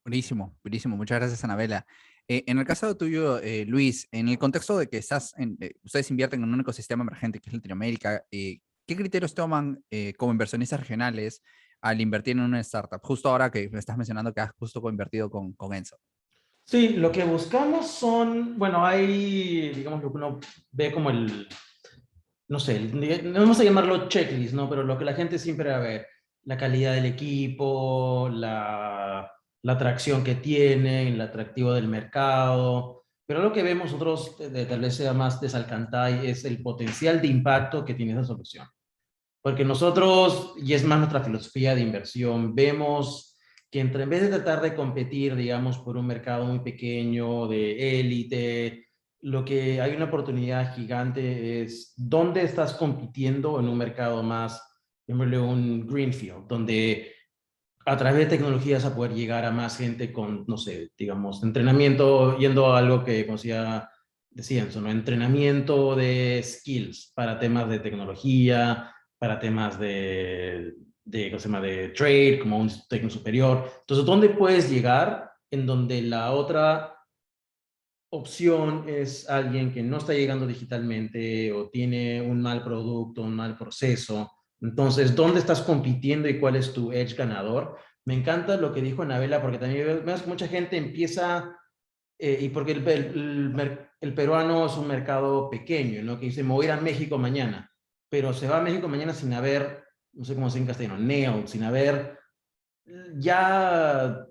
Buenísimo, buenísimo. Muchas gracias, Anabela. En el caso tuyo, Luis, en el contexto de que ustedes invierten en un ecosistema emergente que es Latinoamérica, ¿qué criterios toman como inversionistas regionales al invertir en una startup? Justo ahora que me estás mencionando que has justo coinvertido con Enso. Sí, lo que buscamos son, bueno, hay, digamos, lo que uno ve como no sé, no vamos a llamarlo checklist, ¿no? Pero lo que la gente siempre va a ver, la calidad del equipo, la atracción que tienen, el atractivo del mercado. Pero lo que vemos nosotros, tal vez sea más de Salcantay, es el potencial de impacto que tiene esa solución. Porque nosotros, y es más nuestra filosofía de inversión, vemos que en vez de tratar de competir, digamos, por un mercado muy pequeño, de élite, lo que hay una oportunidad gigante es dónde estás compitiendo en un mercado más, llamémosle un greenfield, donde a través de tecnologías a poder llegar a más gente con, no sé, digamos, entrenamiento, yendo a algo que decían, ¿no? Entrenamiento de skills para temas de tecnología, para temas ¿cómo se llama? De trade, como un técnico superior. Entonces, ¿dónde puedes llegar en donde la otra opción es alguien que no está llegando digitalmente o tiene un mal producto, un mal proceso? Entonces, ¿dónde estás compitiendo y cuál es tu edge ganador? Me encanta lo que dijo Anabela, porque también vemos que mucha gente empieza, y porque el peruano es un mercado pequeño, ¿no? Que dice, me voy a ir a México mañana, pero se va a México mañana sin haber, no sé cómo se dice en castellano, nailed, sin haber ya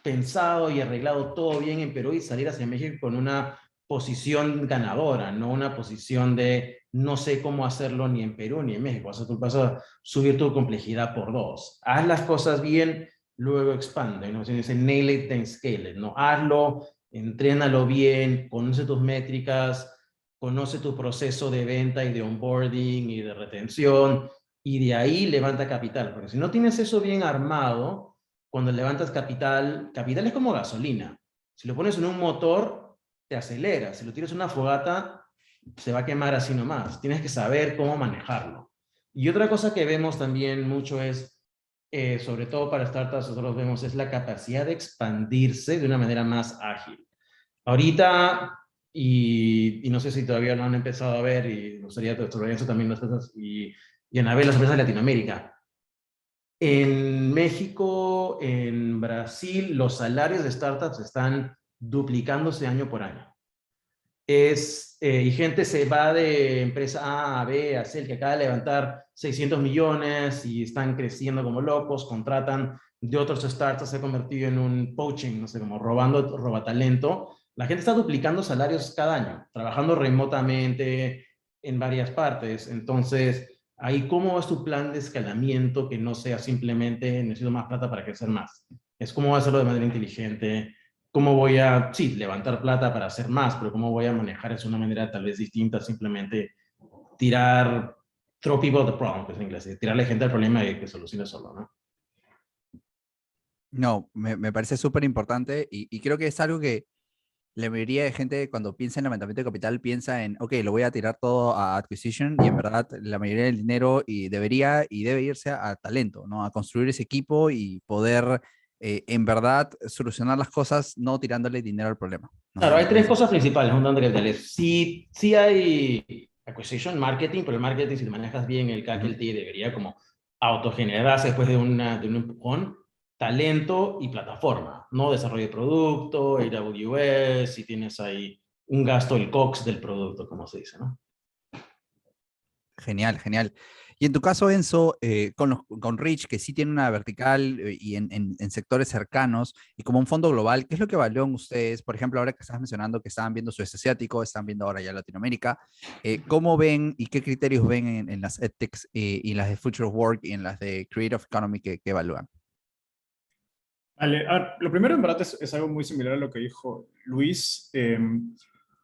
pensado y arreglado todo bien en Perú y salir hacia México con una posición ganadora, no una posición de no sé cómo hacerlo ni en Perú ni en México. O sea, tú vas a subir tu complejidad por 2. Haz las cosas bien, luego expande, ¿no? Se dice nail it, then scale it, ¿no? Hazlo, entrénalo bien, conoce tus métricas, conoce tu proceso de venta y de onboarding y de retención, y de ahí levanta capital, porque si no tienes eso bien armado, cuando levantas capital, capital es como gasolina. Si lo pones en un motor, te acelera. Si lo tiras en una fogata, se va a quemar así nomás. Tienes que saber cómo manejarlo. Y otra cosa que vemos también mucho es, sobre todo para startups, nosotros vemos, es la capacidad de expandirse de una manera más ágil. Ahorita, y no sé si todavía lo han empezado a ver, y me gustaría sobre eso también las cosas, y a ver las empresas de Latinoamérica. En México, en Brasil, los salarios de startups están duplicándose año por año. Y gente se va de empresa A a B, a C, que acaba de levantar 600 millones y están creciendo como locos, contratan de otros startups, se ha convertido en un poaching, no sé, como roba talento. La gente está duplicando salarios cada año, trabajando remotamente en varias partes. Entonces, ahí, ¿cómo es tu plan de escalamiento que no sea simplemente necesito más plata para crecer más? Es cómo hacerlo de manera inteligente, cómo voy a, sí, levantar plata para hacer más, pero cómo voy a manejar eso de una manera tal vez distinta, simplemente throw people at the problem, que es en inglés, tirarle gente al problema y que solucione solo, ¿no? No, me parece súper importante y creo que es algo que la mayoría de gente cuando piensa en levantamiento de capital piensa en, ok, lo voy a tirar todo a acquisition y en verdad la mayoría del dinero debe irse a talento, ¿no? A construir ese equipo y poder en verdad solucionar las cosas no tirándole dinero al problema, ¿no? Claro, hay tres Entonces, cosas principales, juntando capitales. Sí hay acquisition, marketing, pero el marketing, si te manejas bien el CAC, el TI, debería como autogenerarse después de un empujón. Talento y plataforma, no desarrollo de producto, AWS, si tienes ahí un gasto, el COX del producto, como se dice, ¿no? genial, genial. Y en tu caso, Enzo, con Rich, que sí tiene una vertical y en sectores cercanos, y como un fondo global, ¿qué es lo que evalúan ustedes? Por ejemplo, ahora que estás mencionando que estaban viendo sudeste asiático, están viendo ahora ya Latinoamérica, ¿cómo ven y qué criterios ven en las EdTechs y las de Future of Work y en las de Creative Economy que evalúan? Vale, lo primero en verdad es algo muy similar a lo que dijo Luis.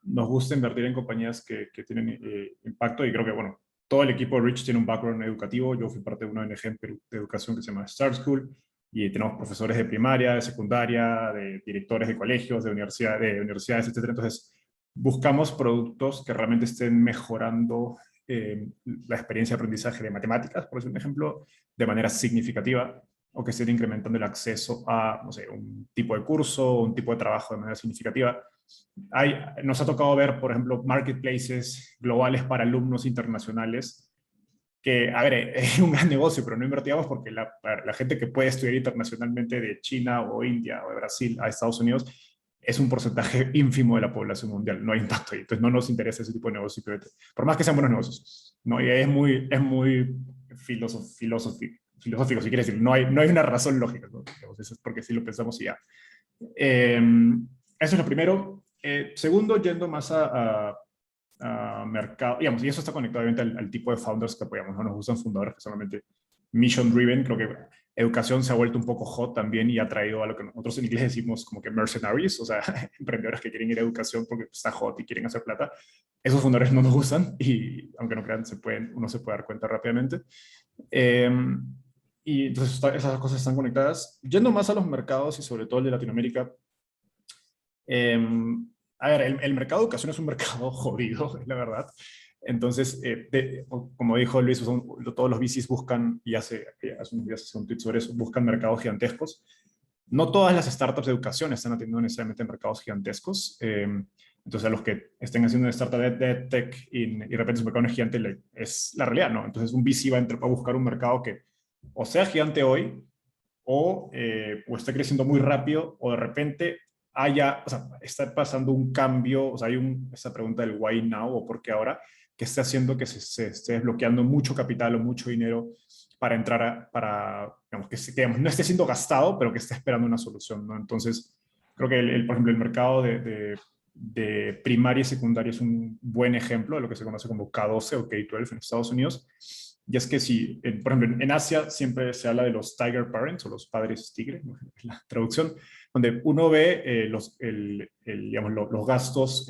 Nos gusta invertir en compañías que tienen impacto y creo que, bueno, todo el equipo de Rich tiene un background educativo. Yo fui parte de una ONG en Perú de educación que se llama Start School, y tenemos profesores de primaria, de secundaria, de directores de colegios, de universidades, etc. Entonces, buscamos productos que realmente estén mejorando la experiencia de aprendizaje de matemáticas, por un ejemplo, de manera significativa, o que estén incrementando el acceso a, no sé, un tipo de curso o un tipo de trabajo de manera significativa. Nos ha tocado ver, por ejemplo, marketplaces globales para alumnos internacionales, que, a ver, es un gran negocio, pero no invertíamos porque la gente que puede estudiar internacionalmente de China o India o de Brasil a Estados Unidos es un porcentaje ínfimo de la población mundial, no hay impacto ahí. Entonces no nos interesa ese tipo de negocio, por más que sean buenos negocios, ¿no? Y es muy filosófico, si quieres decir, no hay una razón lógica, ¿no? Eso es porque sí lo pensamos y ya. Eso es lo primero. Segundo, yendo más a mercado, digamos, y eso está conectado obviamente al tipo de founders que apoyamos, no nos gustan fundadores que solamente mission driven. Creo que educación se ha vuelto un poco hot también y ha traído a lo que nosotros en inglés decimos como que mercenaries, o sea, emprendedores que quieren ir a educación porque está hot y quieren hacer plata. Esos fundadores no nos gustan, y aunque no crean, uno se puede dar cuenta rápidamente. Y entonces esas cosas están conectadas. Yendo más a los mercados y sobre todo el de Latinoamérica, a ver, el mercado de educación es un mercado jodido, la verdad. Entonces, como dijo Luis, todos los VCs buscan, y hace unos días hice un tweet sobre eso, buscan mercados gigantescos. No todas las startups de educación están atendiendo necesariamente mercados gigantescos. Entonces, a los que estén haciendo una startup de tech y de repente su mercado no es gigante, es la realidad, ¿no? Entonces, un VC va a buscar un mercado que o sea gigante hoy, o esté creciendo muy rápido, o de repente o sea, está pasando un cambio, o sea, hay esa pregunta del why now o por qué ahora, que está haciendo que se esté desbloqueando mucho capital o mucho dinero para entrar digamos, digamos, no esté siendo gastado, pero que esté esperando una solución, ¿no? Entonces, creo que, por ejemplo, el mercado de primaria y secundaria es un buen ejemplo de lo que se conoce como K12 o K12 en Estados Unidos. Y es que si, por ejemplo, en Asia siempre se habla de los tiger parents o los padres tigre, ¿no? La traducción, donde uno ve digamos, los gastos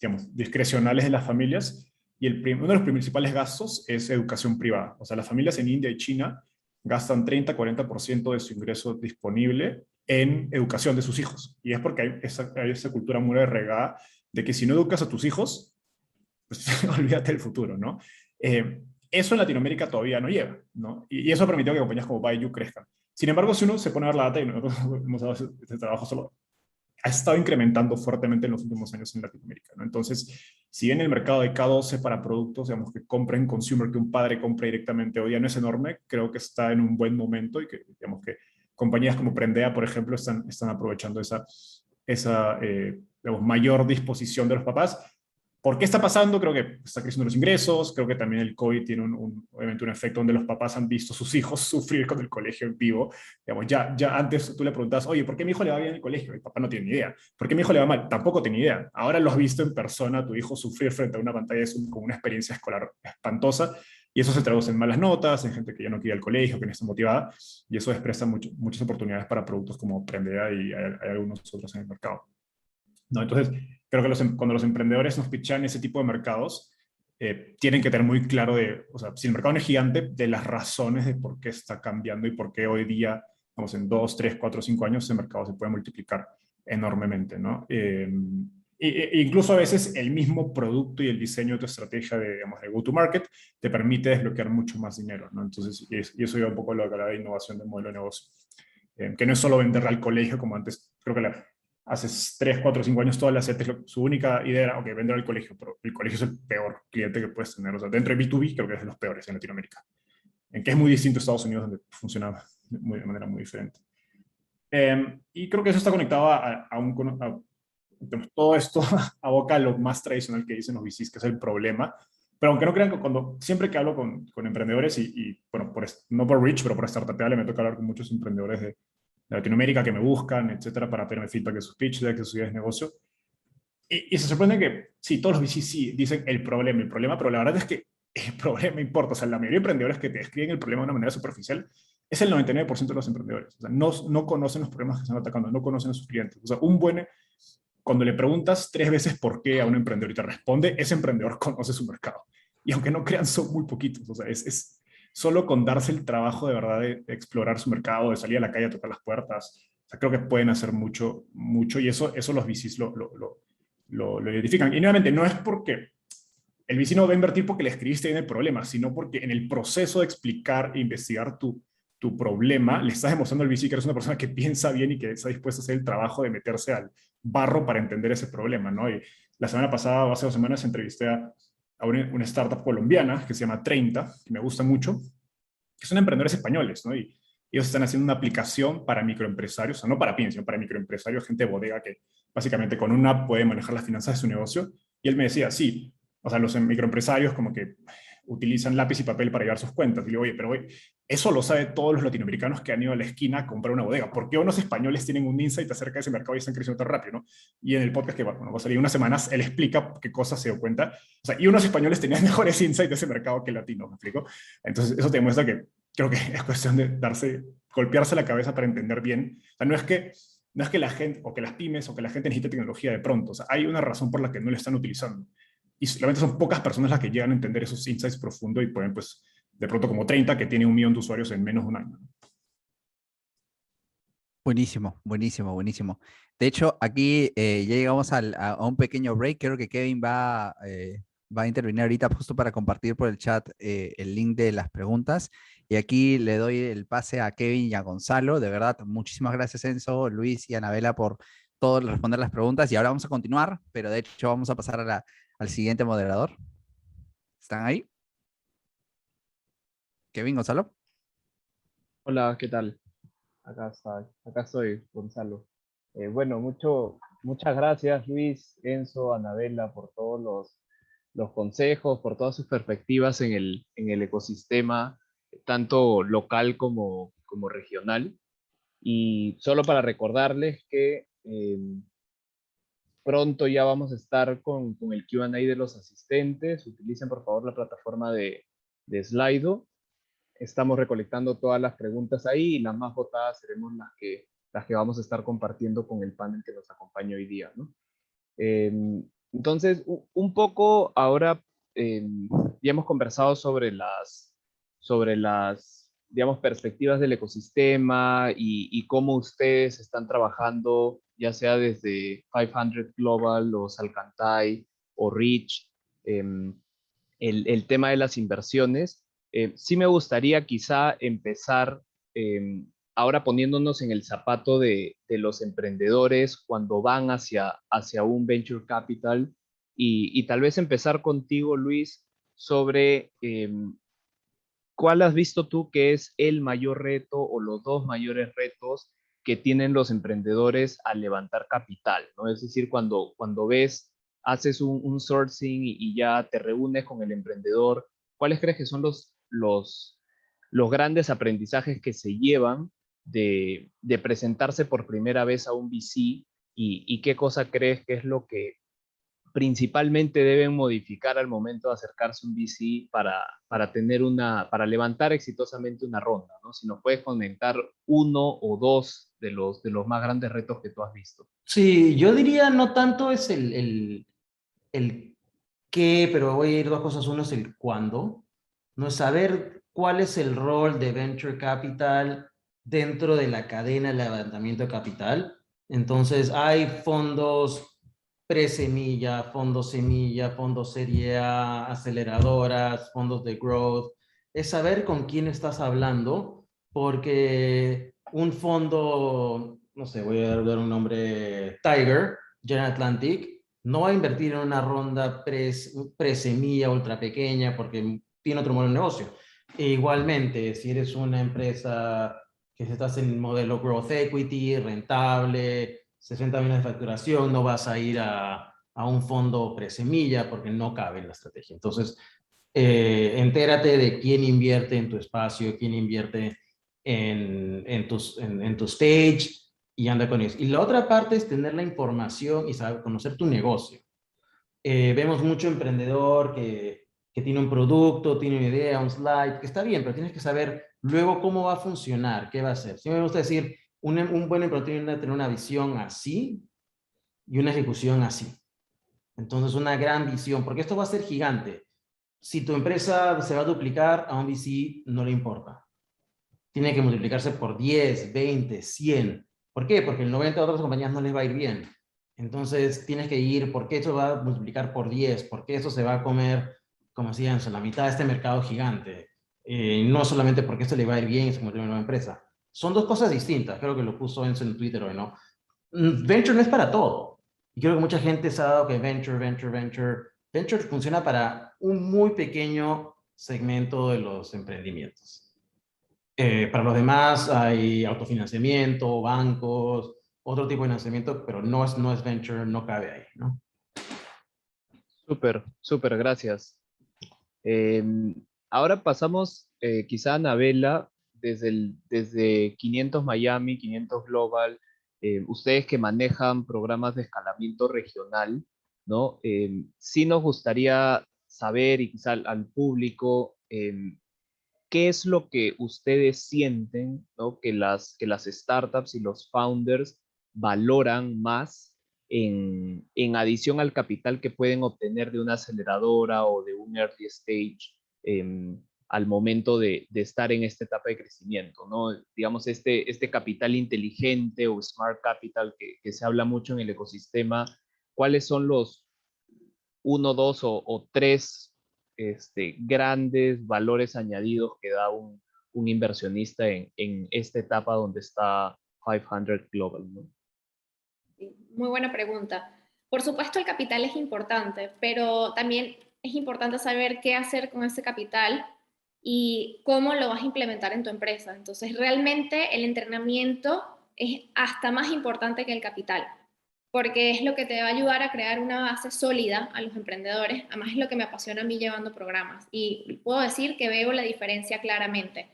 digamos, discrecionales de las familias, y uno de los principales gastos es educación privada. O sea, las familias en India y China gastan 30-40% de su ingreso disponible en educación de sus hijos. Y es porque hay esa cultura muy regada de que si no educas a tus hijos, pues olvídate del futuro, ¿no? Eso en Latinoamérica todavía no llega, ¿no? Y eso ha permitido que compañías como Baidu crezcan. Sin embargo, si uno se pone a ver la data, y nosotros hemos dado ese trabajo solo, ha estado incrementando fuertemente en los últimos años en Latinoamérica, ¿no? Entonces, si bien el mercado de K12 para productos, digamos, que compren consumer, que un padre compre directamente hoy día no es enorme, creo que está en un buen momento, y que, digamos, que compañías como Prendea, por ejemplo, están aprovechando esa digamos, mayor disposición de los papás. ¿Por qué está pasando? Creo que está creciendo los ingresos, creo que también el COVID tiene obviamente un efecto donde los papás han visto a sus hijos sufrir con el colegio en vivo. Digamos, ya antes tú le preguntas, oye, ¿por qué mi hijo le va bien en el colegio? El papá no tiene ni idea. ¿Por qué mi hijo le va mal? Tampoco tiene idea. Ahora lo has visto en persona, tu hijo sufrir frente a una pantalla de Zoom con una experiencia escolar espantosa, y eso se traduce en malas notas, en gente que ya no quiere ir al colegio, que no está motivada, y eso expresa muchas oportunidades para productos como Prendea, y hay algunos otros en el mercado, ¿no? Entonces, creo que cuando los emprendedores nos pitchan ese tipo de mercados, tienen que tener muy claro o sea, si el mercado no es gigante, de las razones de por qué está cambiando y por qué hoy día, vamos, en 2, 3, 4, 5 años, ese mercado se puede multiplicar enormemente, ¿no? Incluso a veces el mismo producto y el diseño de tu estrategia digamos, de go-to-market te permite desbloquear mucho más dinero, ¿no? Entonces, y eso lleva un poco a lo que hablaba de innovación del modelo de negocio. Que no es solo venderle al colegio como antes. Creo que hace 3, 4, 5 años todas las CETES, su única idea era, ok, vender al colegio, pero el colegio es el peor cliente que puedes tener. O sea, dentro de B2B creo que es de los peores en Latinoamérica. En que es muy distinto a Estados Unidos, donde funciona de manera muy diferente. Y creo que eso está conectado todo esto aboca a lo más tradicional que dicen los VCs, que es el problema. Pero aunque no crean que siempre que hablo con emprendedores, bueno, no por Rich, pero por Startupeable, me toca hablar con muchos emprendedores de Latinoamérica que me buscan, etcétera, para pedirme feedback de sus pitch decks, de sus ideas de negocio. Y se sorprende que, sí, todos los VCs sí dicen el problema, pero la verdad es que el problema importa. O sea, la mayoría de emprendedores que te describen el problema de una manera superficial es el 99% de los emprendedores. O sea, no conocen los problemas que están atacando, no conocen a sus clientes. O sea, cuando le preguntas 3 veces por qué a un emprendedor y te responde, ese emprendedor conoce su mercado. y aunque no crean, son muy poquitos. O sea, es solo con darse el trabajo de verdad de explorar su mercado, de salir a la calle a tocar las puertas. O sea, creo que pueden hacer mucho, mucho, y eso los VCs lo identifican. Y nuevamente, no es porque el VC no va a invertir porque le escribiste bien el problema, sino porque en el proceso de explicar e investigar tu problema, le estás demostrando al VC que eres una persona que piensa bien y que está dispuesta a hacer el trabajo de meterse al barro para entender ese problema, ¿no? Y la semana pasada, o hace 2 semanas, entrevisté a una startup colombiana que se llama 30, que me gusta mucho, que son emprendedores españoles, ¿no? Y ellos están haciendo una aplicación para microempresarios, o sea, no para pymes, sino para microempresarios, gente de bodega que básicamente con una app puede manejar las finanzas de su negocio. Y él me decía, sí, o sea, los microempresarios como que utilizan lápiz y papel para llevar sus cuentas. Y le digo, oye, pero oye, eso lo saben todos los latinoamericanos que han ido a la esquina a comprar una bodega. ¿Por qué unos españoles tienen un insight acerca de ese mercado y están creciendo tan rápido, ¿no? Y en el podcast que bueno, va a salir unas semanas, él explica qué cosas se dio cuenta. O sea, y unos españoles tenían mejores insights de ese mercado que el latino, ¿me explico? Entonces, eso te demuestra que creo que es cuestión de golpearse la cabeza para entender bien. O sea, no es que la gente, o que las pymes, o que la gente necesite tecnología de pronto. O sea, hay una razón por la que no lo están utilizando. Y solamente son pocas personas las que llegan a entender esos insights profundos y pueden, pues, de pronto como 30, que tiene 1 millón de usuarios en menos de un año. Buenísimo, buenísimo, buenísimo. De hecho, aquí ya llegamos a un pequeño break. Creo que Kevin va a intervenir ahorita justo para compartir por el chat el link de las preguntas. Y aquí le doy el pase a Kevin y a Gonzalo. De verdad, muchísimas gracias, Enzo, Luis y Anabela, por todo responder las preguntas. Y ahora vamos a continuar, pero de hecho vamos a pasar al siguiente moderador. ¿Están ahí? Kevin, Gonzalo. Hola, ¿qué tal? Acá estoy, Gonzalo. Bueno, muchas gracias, Luis, Enzo, Anabela, por todos los consejos, por todas sus perspectivas en el ecosistema, tanto local como regional. Y solo para recordarles que pronto ya vamos a estar con el Q&A de los asistentes. Utilicen por favor la plataforma de Slido. Estamos recolectando todas las preguntas ahí y las más votadas seremos las que vamos a estar compartiendo con el panel que nos acompaña hoy día, ¿no? Entonces, un poco ahora ya hemos conversado sobre las, digamos, perspectivas del ecosistema y cómo ustedes están trabajando, ya sea desde 500 Global o Salcantay o Reach, el tema de las inversiones. Sí me gustaría quizá empezar ahora poniéndonos en el zapato de los emprendedores cuando van hacia un venture capital y tal vez empezar contigo, Luis, sobre cuál has visto tú que es el mayor reto o los 2 mayores retos que tienen los emprendedores al levantar capital, ¿no? Es decir, cuando haces un sourcing y ya te reúnes con el emprendedor, ¿cuáles crees que son los grandes aprendizajes que se llevan de presentarse por primera vez a un VC y qué cosa crees que es lo que principalmente deben modificar al momento de acercarse a un VC para levantar exitosamente una ronda, ¿no? Si nos puedes comentar 1 o 2 de los más grandes retos que tú has visto. Sí, yo diría no tanto es el qué, pero voy a ir 2 cosas. Uno es el cuándo, no es saber cuál es el rol de Venture Capital dentro de la cadena de levantamiento de capital. Entonces hay fondos pre-semilla, fondos semilla, fondos serie A, aceleradoras, fondos de growth. Es saber con quién estás hablando, porque un fondo, no sé, voy a dar un nombre, Tiger, General Atlantic, no va a invertir en una ronda pre-semilla ultra pequeña porque tiene otro modelo de negocio. E igualmente, si eres una empresa que estás en modelo growth equity, rentable, 60 millones de facturación, no vas a ir a un fondo pre-semilla porque no cabe en la estrategia. Entonces, entérate de quién invierte en tu espacio, quién invierte en tu stage, y anda con eso. Y la otra parte es tener la información y saber conocer tu negocio. Vemos mucho emprendedor que tiene un producto, tiene una idea, un slide, que está bien, pero tienes que saber luego cómo va a funcionar, qué va a hacer. Sí me gusta decir, un buen emprendedor tiene que tener una visión así y una ejecución así. Entonces, una gran visión, porque esto va a ser gigante. si tu empresa se va a duplicar, a un VC no le importa. Tiene que multiplicarse por 10, 20, 100. ¿Por qué? Porque el 90 de otras compañías no les va a ir bien. Entonces tienes que ir, ¿por qué eso va a multiplicar por 10? ¿Por qué eso se va a comer, como decían, la mitad de este mercado gigante? No solamente porque esto le va a ir bien y se convierte en una nueva empresa. Son dos cosas distintas, creo que lo puso Enzo en Twitter hoy, ¿no? Venture no es para todo. Y creo que mucha gente se ha dado que Venture funciona para un muy pequeño segmento de los emprendimientos. Para los demás hay autofinanciamiento, bancos, otro tipo de financiamiento, pero no es venture, no cabe ahí, ¿no? Súper, súper, gracias. Ahora pasamos quizá a Anabela, desde 500 Miami, 500 Global, ustedes que manejan programas de escalamiento regional, ¿no? Sí nos gustaría saber, y quizá al público, qué es lo que ustedes sienten, ¿no? Que las startups y los founders valoran más en adición al capital que pueden obtener de una aceleradora o de un early stage al momento de estar en esta etapa de crecimiento, ¿no? Digamos, este capital inteligente o smart capital que se habla mucho en el ecosistema, ¿cuáles son los uno, dos o tres grandes valores añadidos que da un inversionista en esta etapa donde está 500 Global, ¿no? Muy buena pregunta. Por supuesto, el capital es importante, pero también es importante saber qué hacer con ese capital y cómo lo vas a implementar en tu empresa. Entonces, realmente el entrenamiento es hasta más importante que el capital, porque es lo que te va a ayudar a crear una base sólida a los emprendedores. Además, es lo que me apasiona a mí llevando programas y puedo decir que veo la diferencia claramente.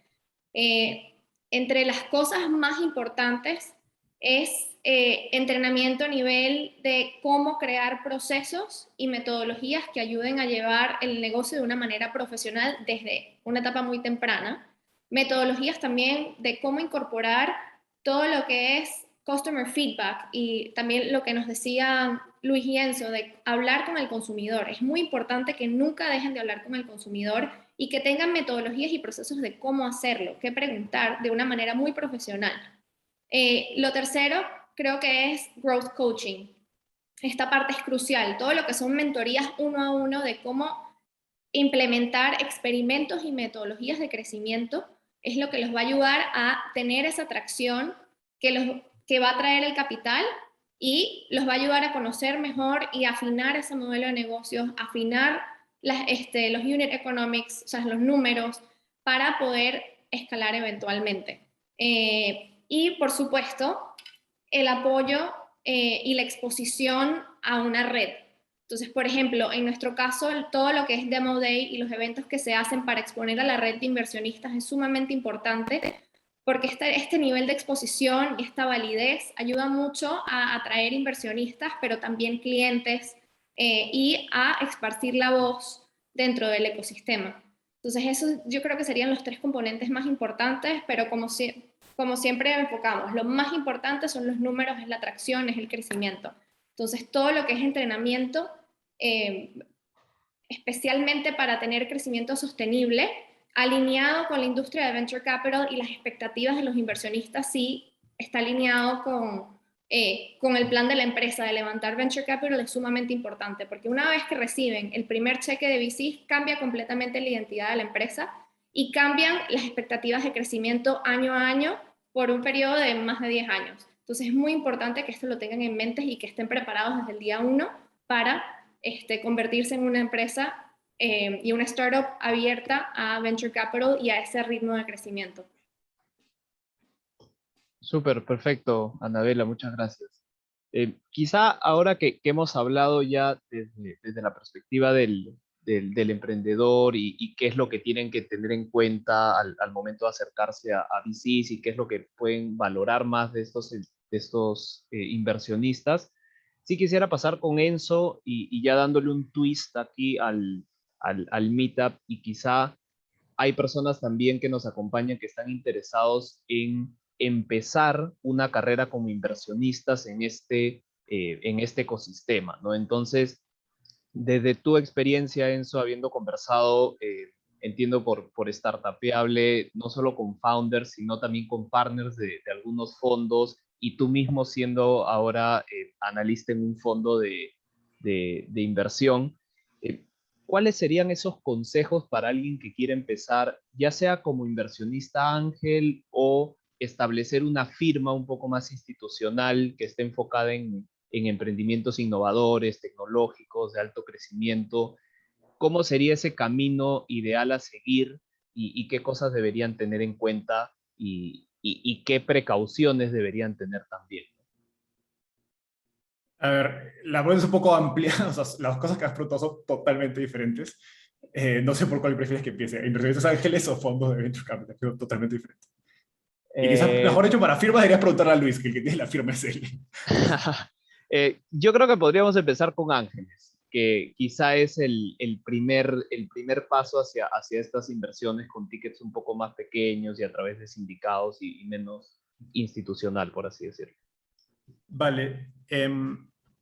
Eh, Entre las cosas más importantes es entrenamiento a nivel de cómo crear procesos y metodologías que ayuden a llevar el negocio de una manera profesional desde una etapa muy temprana. Metodologías también de cómo incorporar todo lo que es customer feedback y también lo que nos decía Luis y Enzo de hablar con el consumidor. Es muy importante que nunca dejen de hablar con el consumidor y que tengan metodologías y procesos de cómo hacerlo, qué preguntar de una manera muy profesional. Lo tercero creo que es growth coaching. Esta parte es crucial, todo lo que son mentorías uno a uno de cómo implementar experimentos y metodologías de crecimiento es lo que los va a ayudar a tener esa atracción que va a traer el capital y los va a ayudar a conocer mejor y afinar ese modelo de negocios, afinar los unit economics, o sea, los números, para poder escalar eventualmente. Y por supuesto, el apoyo y la exposición a una red. Entonces, por ejemplo, en nuestro caso, todo lo que es Demo Day y los eventos que se hacen para exponer a la red de inversionistas es sumamente importante porque este nivel de exposición y esta validez ayuda mucho a atraer inversionistas, pero también clientes y a esparcir la voz dentro del ecosistema. Entonces, eso yo creo que serían los tres componentes más importantes, pero como siempre enfocamos, lo más importante son los números, es la atracción, es el crecimiento. Entonces, todo lo que es entrenamiento, especialmente para tener crecimiento sostenible, alineado con la industria de Venture Capital y las expectativas de los inversionistas, sí está alineado con el plan de la empresa de levantar Venture Capital, es sumamente importante, porque una vez que reciben el primer cheque de VC, cambia completamente la identidad de la empresa y cambian las expectativas de crecimiento año a año por un periodo de más de 10 años. Entonces es muy importante que esto lo tengan en mente y que estén preparados desde el día 1 para convertirse en una empresa y una startup abierta a venture capital y a ese ritmo de crecimiento. Súper, perfecto, Anabela, muchas gracias. Quizá ahora que hemos hablado ya desde la perspectiva del emprendedor y qué es lo que tienen que tener en cuenta al momento de acercarse a VCs y qué es lo que pueden valorar más de estos inversionistas, sí quisiera pasar con Enzo y ya dándole un twist aquí al meetup y quizá hay personas también que nos acompañan que están interesados en empezar una carrera como inversionistas en este ecosistema, ¿no? Entonces, desde tu experiencia, Enzo, habiendo conversado, entiendo por Startupeable, no solo con founders, sino también con partners de algunos fondos, y tú mismo siendo ahora analista en un fondo de inversión, eh, ¿cuáles serían esos consejos para alguien que quiere empezar, ya sea como inversionista ángel o establecer una firma un poco más institucional que esté enfocada en emprendimientos innovadores, tecnológicos, de alto crecimiento? ¿Cómo sería ese camino ideal a seguir y qué cosas deberían tener en cuenta y qué precauciones deberían tener también? A ver, la pregunta es un poco amplia, o sea, las cosas que has preguntado son totalmente diferentes. No sé por cuál prefieres que empiece, inversionistas ángeles o fondos de venture capital, son totalmente diferentes. Y quizás, Eh, mejor dicho, para firmas deberías preguntarle a Luis, que el que tiene la firma es él. yo creo que podríamos empezar con ángeles, que quizá es el primer paso hacia estas inversiones con tickets un poco más pequeños y a través de sindicados y menos institucional, por así decirlo. Vale.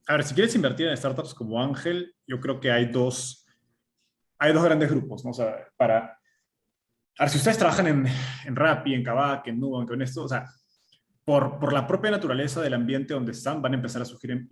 A ver, si quieres invertir en startups como Ángel, yo creo que hay dos grandes grupos, ¿no? O sea, a ver, si ustedes trabajan en Rappi, en Kavak, en Nubank, en esto, o sea, por la propia naturaleza del ambiente donde están, van a empezar a surgir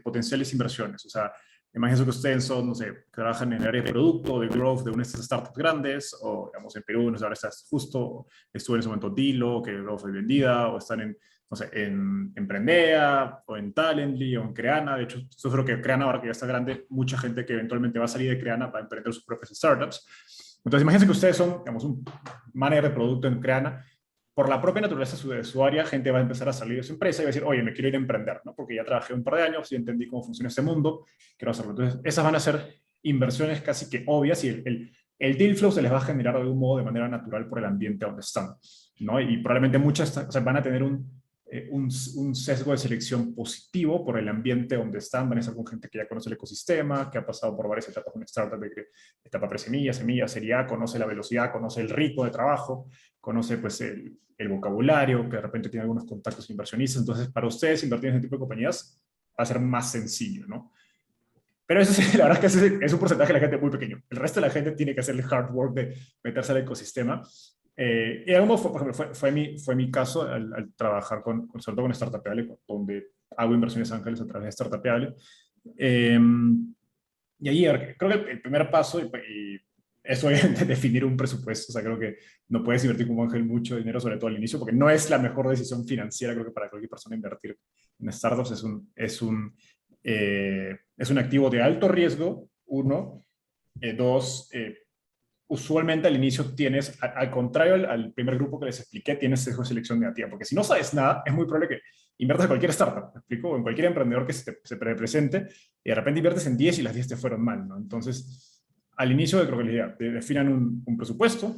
potenciales inversiones. O sea, imagínense que ustedes son, no sé, que trabajan en el área de producto, de growth de una de estas startups grandes, o digamos en Perú, no sé, ahora estás justo, estuve en ese momento Dilo, que luego fue vendida, o están en, no sé, en Emprendea, o en Talently, o en Creana. De hecho, yo creo que Creana, ahora que ya está grande, mucha gente que eventualmente va a salir de Creana va a emprender sus propias startups. Entonces, imagínense que ustedes son, digamos, un manager de producto en Creana. Por la propia naturaleza de su área, gente va a empezar a salir de su empresa y va a decir, oye, me quiero ir a emprender, ¿no? Porque ya trabajé un par de años y entendí cómo funciona este mundo, quiero hacerlo. Entonces, esas van a ser inversiones casi que obvias y el deal flow se les va a generar de algún modo de manera natural por el ambiente donde están, ¿no? Y probablemente muchas, o sea, van a tener un sesgo de selección positivo por el ambiente donde están, van a estar con gente que ya conoce el ecosistema, que ha pasado por varias etapas con startup, de etapa pre-semilla, semilla, serie A, conoce la velocidad, conoce el ritmo de trabajo, conoce pues el vocabulario, que de repente tiene algunos contactos inversionistas. Entonces, para ustedes invertir en ese tipo de compañías va a ser más sencillo, ¿no? Pero eso sí, la verdad es que es un porcentaje de la gente muy pequeño. El resto de la gente tiene que hacer el hard work de meterse al ecosistema. Y algo por ejemplo, fue mi caso al trabajar sobre todo con Startupeable, donde hago inversiones ángeles a través de Startupeable. Y ahí creo que el primer paso y es obviamente definir un presupuesto. O sea, creo que no puedes invertir como ángel mucho dinero, sobre todo al inicio, porque no es la mejor decisión financiera. Creo que para cualquier persona invertir en startups es un activo de alto riesgo, uno. Dos, usualmente al inicio tienes, al contrario al primer grupo que les expliqué, tienes sesgo de selección negativa, porque si no sabes nada, es muy probable que inviertas en cualquier startup, ¿me explico? O en cualquier emprendedor que se presente, y de repente inviertes en 10 y las 10 te fueron mal, ¿no? Entonces, al inicio creo que la idea, definan un presupuesto,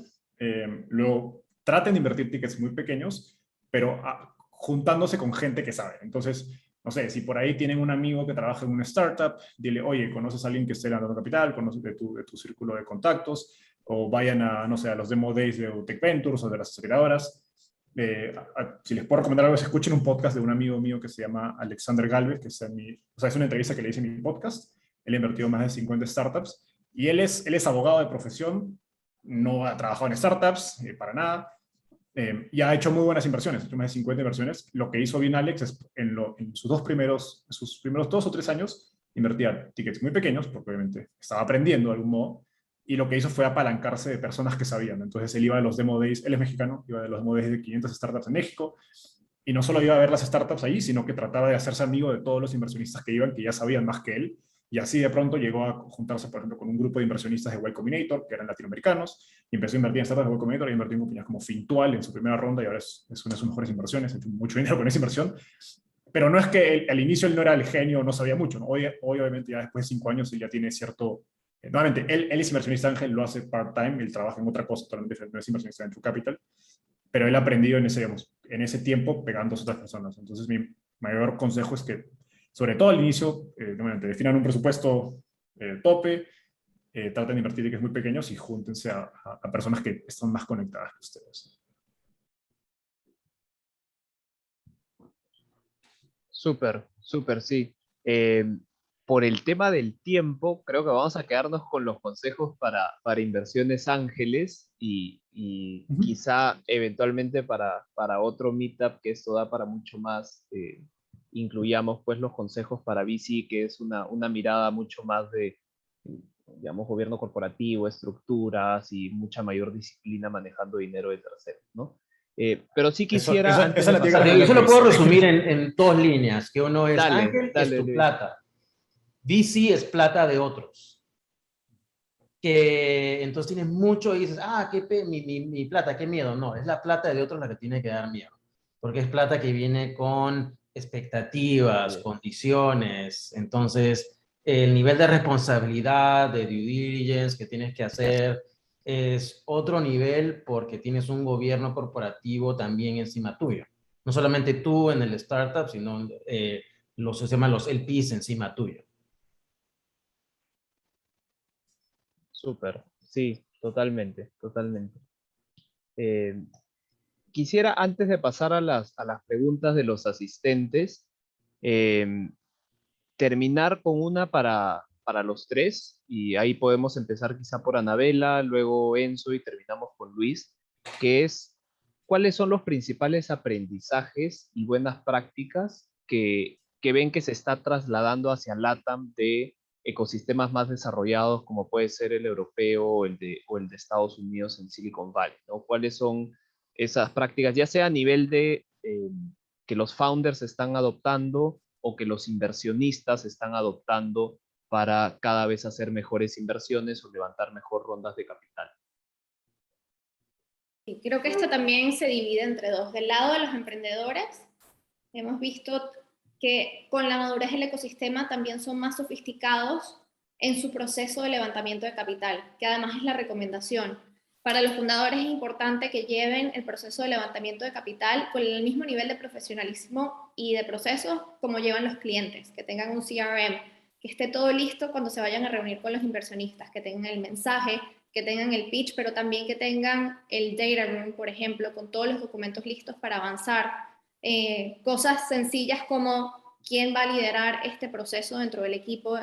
luego traten de invertir tickets muy pequeños, pero juntándose con gente que sabe. Entonces, no sé, si por ahí tienen un amigo que trabaja en una startup, dile, oye, ¿conoces a alguien que esté levantando capital? ¿Conoces de tu círculo de contactos? O vayan a, no sé, a los demo days de Tech Ventures o de las aceleradoras. Si les puedo recomendar algo, escuchen un podcast de un amigo mío que se llama Alexander Galvez, que es es una entrevista que le hice en mi podcast. Él ha invertido más de 50 startups y él es abogado de profesión, no ha trabajado en startups para nada, y ha hecho muy buenas inversiones, ha hecho más de 50 inversiones. Lo que hizo bien Alex es en sus primeros 2 o 3 años, invertía tickets muy pequeños, porque obviamente estaba aprendiendo de algún modo, y lo que hizo fue apalancarse de personas que sabían. Entonces él iba a los demo days, él es mexicano, iba a los demo days de 500 startups en México, y no solo iba a ver las startups allí, sino que trataba de hacerse amigo de todos los inversionistas que iban, que ya sabían más que él, y así de pronto llegó a juntarse, por ejemplo, con un grupo de inversionistas de Y Combinator, que eran latinoamericanos, y empezó a invertir en startups de Y Combinator, y invertió en compañías como Fintual en su primera ronda, y ahora es una de sus mejores inversiones, tiene mucho dinero con esa inversión. Pero no es que al inicio él no era el genio, no sabía mucho, ¿no? Hoy obviamente ya después de 5 años él ya tiene cierto... nuevamente, él es inversionista ángel, lo hace part-time, él trabaja en otra cosa totalmente diferente, no es inversionista en True Capital, pero él ha aprendido en ese tiempo pegando a otras personas. Entonces mi mayor consejo es que, sobre todo al inicio, definan un presupuesto tope, traten de invertir tickets muy pequeños y júntense a personas que están más conectadas que ustedes. Súper, súper, sí. Eh, por el tema del tiempo, creo que vamos a quedarnos con los consejos para inversiones ángeles y Ujú. quizá eventualmente para otro meetup, que esto da para mucho más, incluyamos pues los consejos para VC, que es una mirada mucho más de, digamos, gobierno corporativo, estructuras y mucha mayor disciplina manejando dinero de terceros, ¿no? Pero sí quisiera, antes esa de la tiene que pasar a Yo responder se lo Luis. puedo resumir en dos líneas, que uno es Dale, Ángel, es dale, tu Luis. plata. VC es plata de otros. Que entonces tienes mucho y dices, mi plata, qué miedo. No, es la plata de otros la que tiene que dar miedo. Porque es plata que viene con expectativas, Yes. condiciones. Entonces, el nivel de responsabilidad, de due diligence que tienes que hacer es otro nivel porque tienes un gobierno corporativo también encima tuyo. No solamente tú en el startup, sino se llaman los LPs encima tuyo. Súper, sí, totalmente, totalmente. Eh, Quisiera, antes de pasar a las preguntas de los asistentes, eh, terminar con una para los tres, y ahí podemos empezar quizá por Anabela, luego Enzo y terminamos con Luis, que es, ¿cuáles son los principales aprendizajes y buenas prácticas que ven que se está trasladando hacia LATAM de ecosistemas más desarrollados, como puede ser el europeo o el de Estados Unidos en Silicon Valley, ¿no? ¿Cuáles son esas prácticas, ya sea a nivel de que los founders están adoptando o que los inversionistas están adoptando para cada vez hacer mejores inversiones o levantar mejor rondas de capital? Y creo que esto también se divide entre dos. Del lado de los emprendedores, hemos visto que con la madurez del ecosistema también son más sofisticados en su proceso de levantamiento de capital, que además es la recomendación. Para los fundadores es importante que lleven el proceso de levantamiento de capital con el mismo nivel de profesionalismo y de procesos como llevan los clientes, que tengan un CRM, que esté todo listo cuando se vayan a reunir con los inversionistas, que tengan el mensaje, que tengan el pitch, pero también que tengan el data room, por ejemplo, con todos los documentos listos para avanzar. Cosas sencillas como quién va a liderar este proceso dentro del equipo,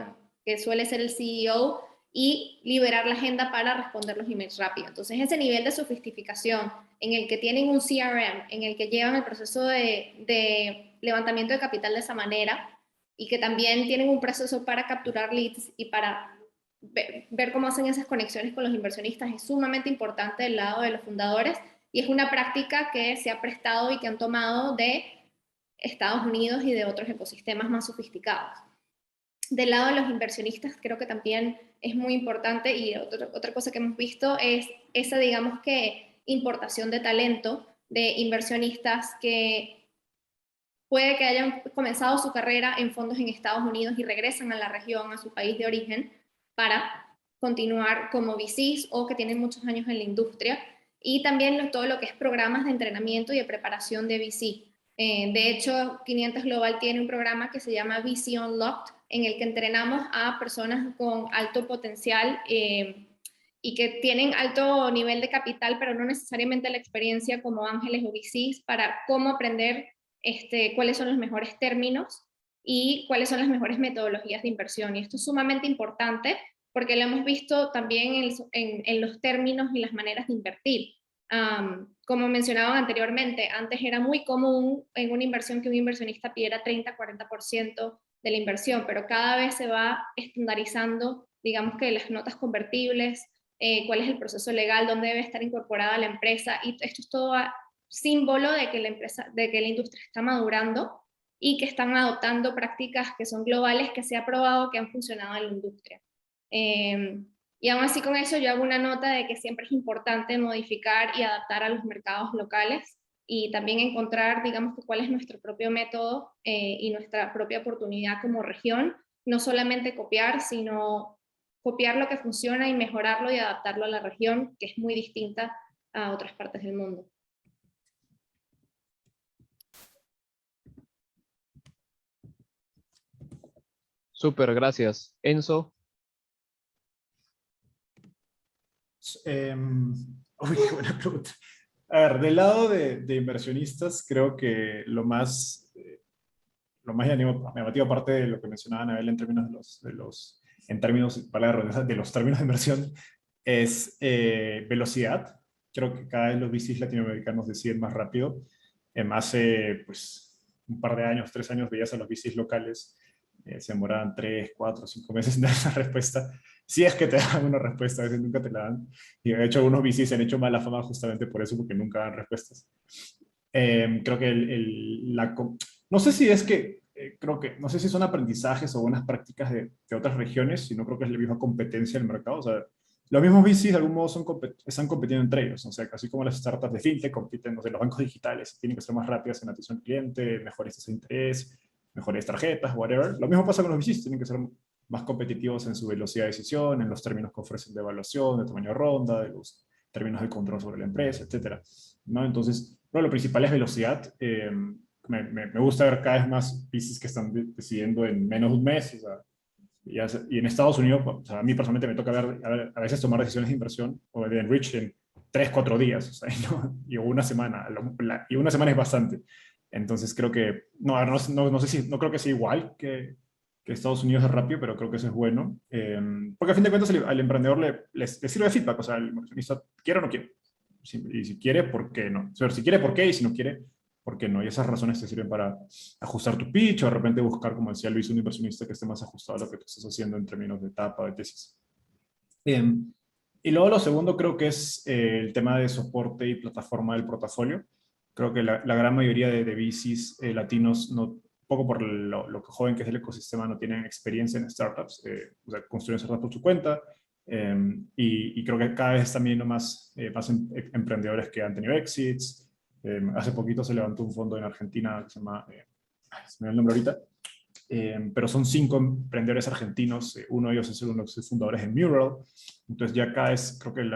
que suele ser el CEO, y liberar la agenda para responder los emails rápido. Entonces, ese nivel de sofisticación en el que tienen un CRM, en el que llevan el proceso de levantamiento de capital de esa manera, y que también tienen un proceso para capturar leads y para ver cómo hacen esas conexiones con los inversionistas, es sumamente importante del lado de los fundadores, y es una práctica que se ha prestado y que han tomado de Estados Unidos y de otros ecosistemas más sofisticados. Del lado de los inversionistas, creo que también es muy importante, y otra cosa que hemos visto es esa, digamos que, importación de talento de inversionistas que puede que hayan comenzado su carrera en fondos en Estados Unidos y regresan a la región, a su país de origen, para continuar como VCs o que tienen muchos años en la industria, y también todo lo que es programas de entrenamiento y de preparación de VC. De hecho, 500 Global tiene un programa que se llama VC Unlocked, en el que entrenamos a personas con alto potencial y que tienen alto nivel de capital, pero no necesariamente la experiencia como ángeles o VCs, para cómo aprender cuáles son los mejores términos y cuáles son las mejores metodologías de inversión. Y esto es sumamente importante porque lo hemos visto también en los términos y las maneras de invertir. Como mencionaban anteriormente, antes era muy común en una inversión que un inversionista pidiera 30-40% de la inversión, pero cada vez se va estandarizando, digamos que las notas convertibles, cuál es el proceso legal, dónde debe estar incorporada la empresa, y esto es todo símbolo de que la industria está madurando y que están adoptando prácticas que son globales, que se ha probado que han funcionado en la industria. Y aún así, con eso yo hago una nota de que siempre es importante modificar y adaptar a los mercados locales, y también encontrar, digamos, cuál es nuestro propio método y nuestra propia oportunidad como región, no solamente copiar, sino copiar lo que funciona y mejorarlo y adaptarlo a la región, que es muy distinta a otras partes del mundo. Súper, gracias. Enzo. Uy, qué buena pregunta. A ver, del lado de inversionistas, creo que lo más lo más llamativo, aparte de lo que mencionaba Anabel en términos en términos, para la redundancia, de los términos de inversión, es velocidad. Creo que cada vez los VCs latinoamericanos deciden más rápido. Hace pues, un par de años, 3 años, veías a los VCs locales, se demoraban 3, 4, 5 meses en dar esa respuesta. Si es que te dan una respuesta, a veces nunca te la dan. Y de hecho, algunos VCs se han hecho mala fama justamente por eso, porque nunca dan respuestas. Creo que no sé si es que, no sé si son aprendizajes o buenas prácticas de otras regiones, sino creo que es la misma competencia del mercado. O sea, los mismos VCs de algún modo están compitiendo entre ellos. O sea, así como las startups de fintech compiten, no sé, los bancos digitales tienen que ser más rápidas en atención al cliente, mejores tasas de interés, mejores tarjetas, whatever. Lo mismo pasa con los VCs, tienen que ser más competitivos en su velocidad de decisión, en los términos que ofrecen de evaluación, de tamaño de ronda, de los términos de control sobre la empresa, etcétera, ¿no? Entonces, bueno, lo principal es velocidad. Me gusta ver cada vez más VCs que están decidiendo en menos de un mes. O sea, y en Estados Unidos, o sea, a mí personalmente me toca ver a veces tomar decisiones de inversión o de enrich en 3, 4 días, o sea, ¿no? Y una semana, y una semana es bastante. Entonces creo que, no sé si, no creo que sea igual que Estados Unidos es rápido, pero creo que eso es bueno. Porque a fin de cuentas al emprendedor le sirve feedback, o sea, el inversionista quiere o no quiere. Y si quiere, ¿por qué no? O sea, si quiere, ¿por qué? Y si no quiere, ¿por qué no? Y esas razones te sirven para ajustar tu pitch o de repente buscar, como decía Luis, un inversionista que esté más ajustado a lo que tú estás haciendo en términos de etapa, de tesis. Y luego lo segundo creo que es el tema de soporte y plataforma del portafolio. Creo que la gran mayoría de VCs latinos, poco por lo joven que es el ecosistema, no tienen experiencia en startups, o sea, construyen startups por su cuenta, y creo que cada vez están viendo más emprendedores que han tenido exits. Hace poquito se levantó un fondo en Argentina que se llama, se me da el nombre ahorita, pero son 5 emprendedores argentinos, uno de ellos es uno de los fundadores de Mural. Entonces ya acá creo que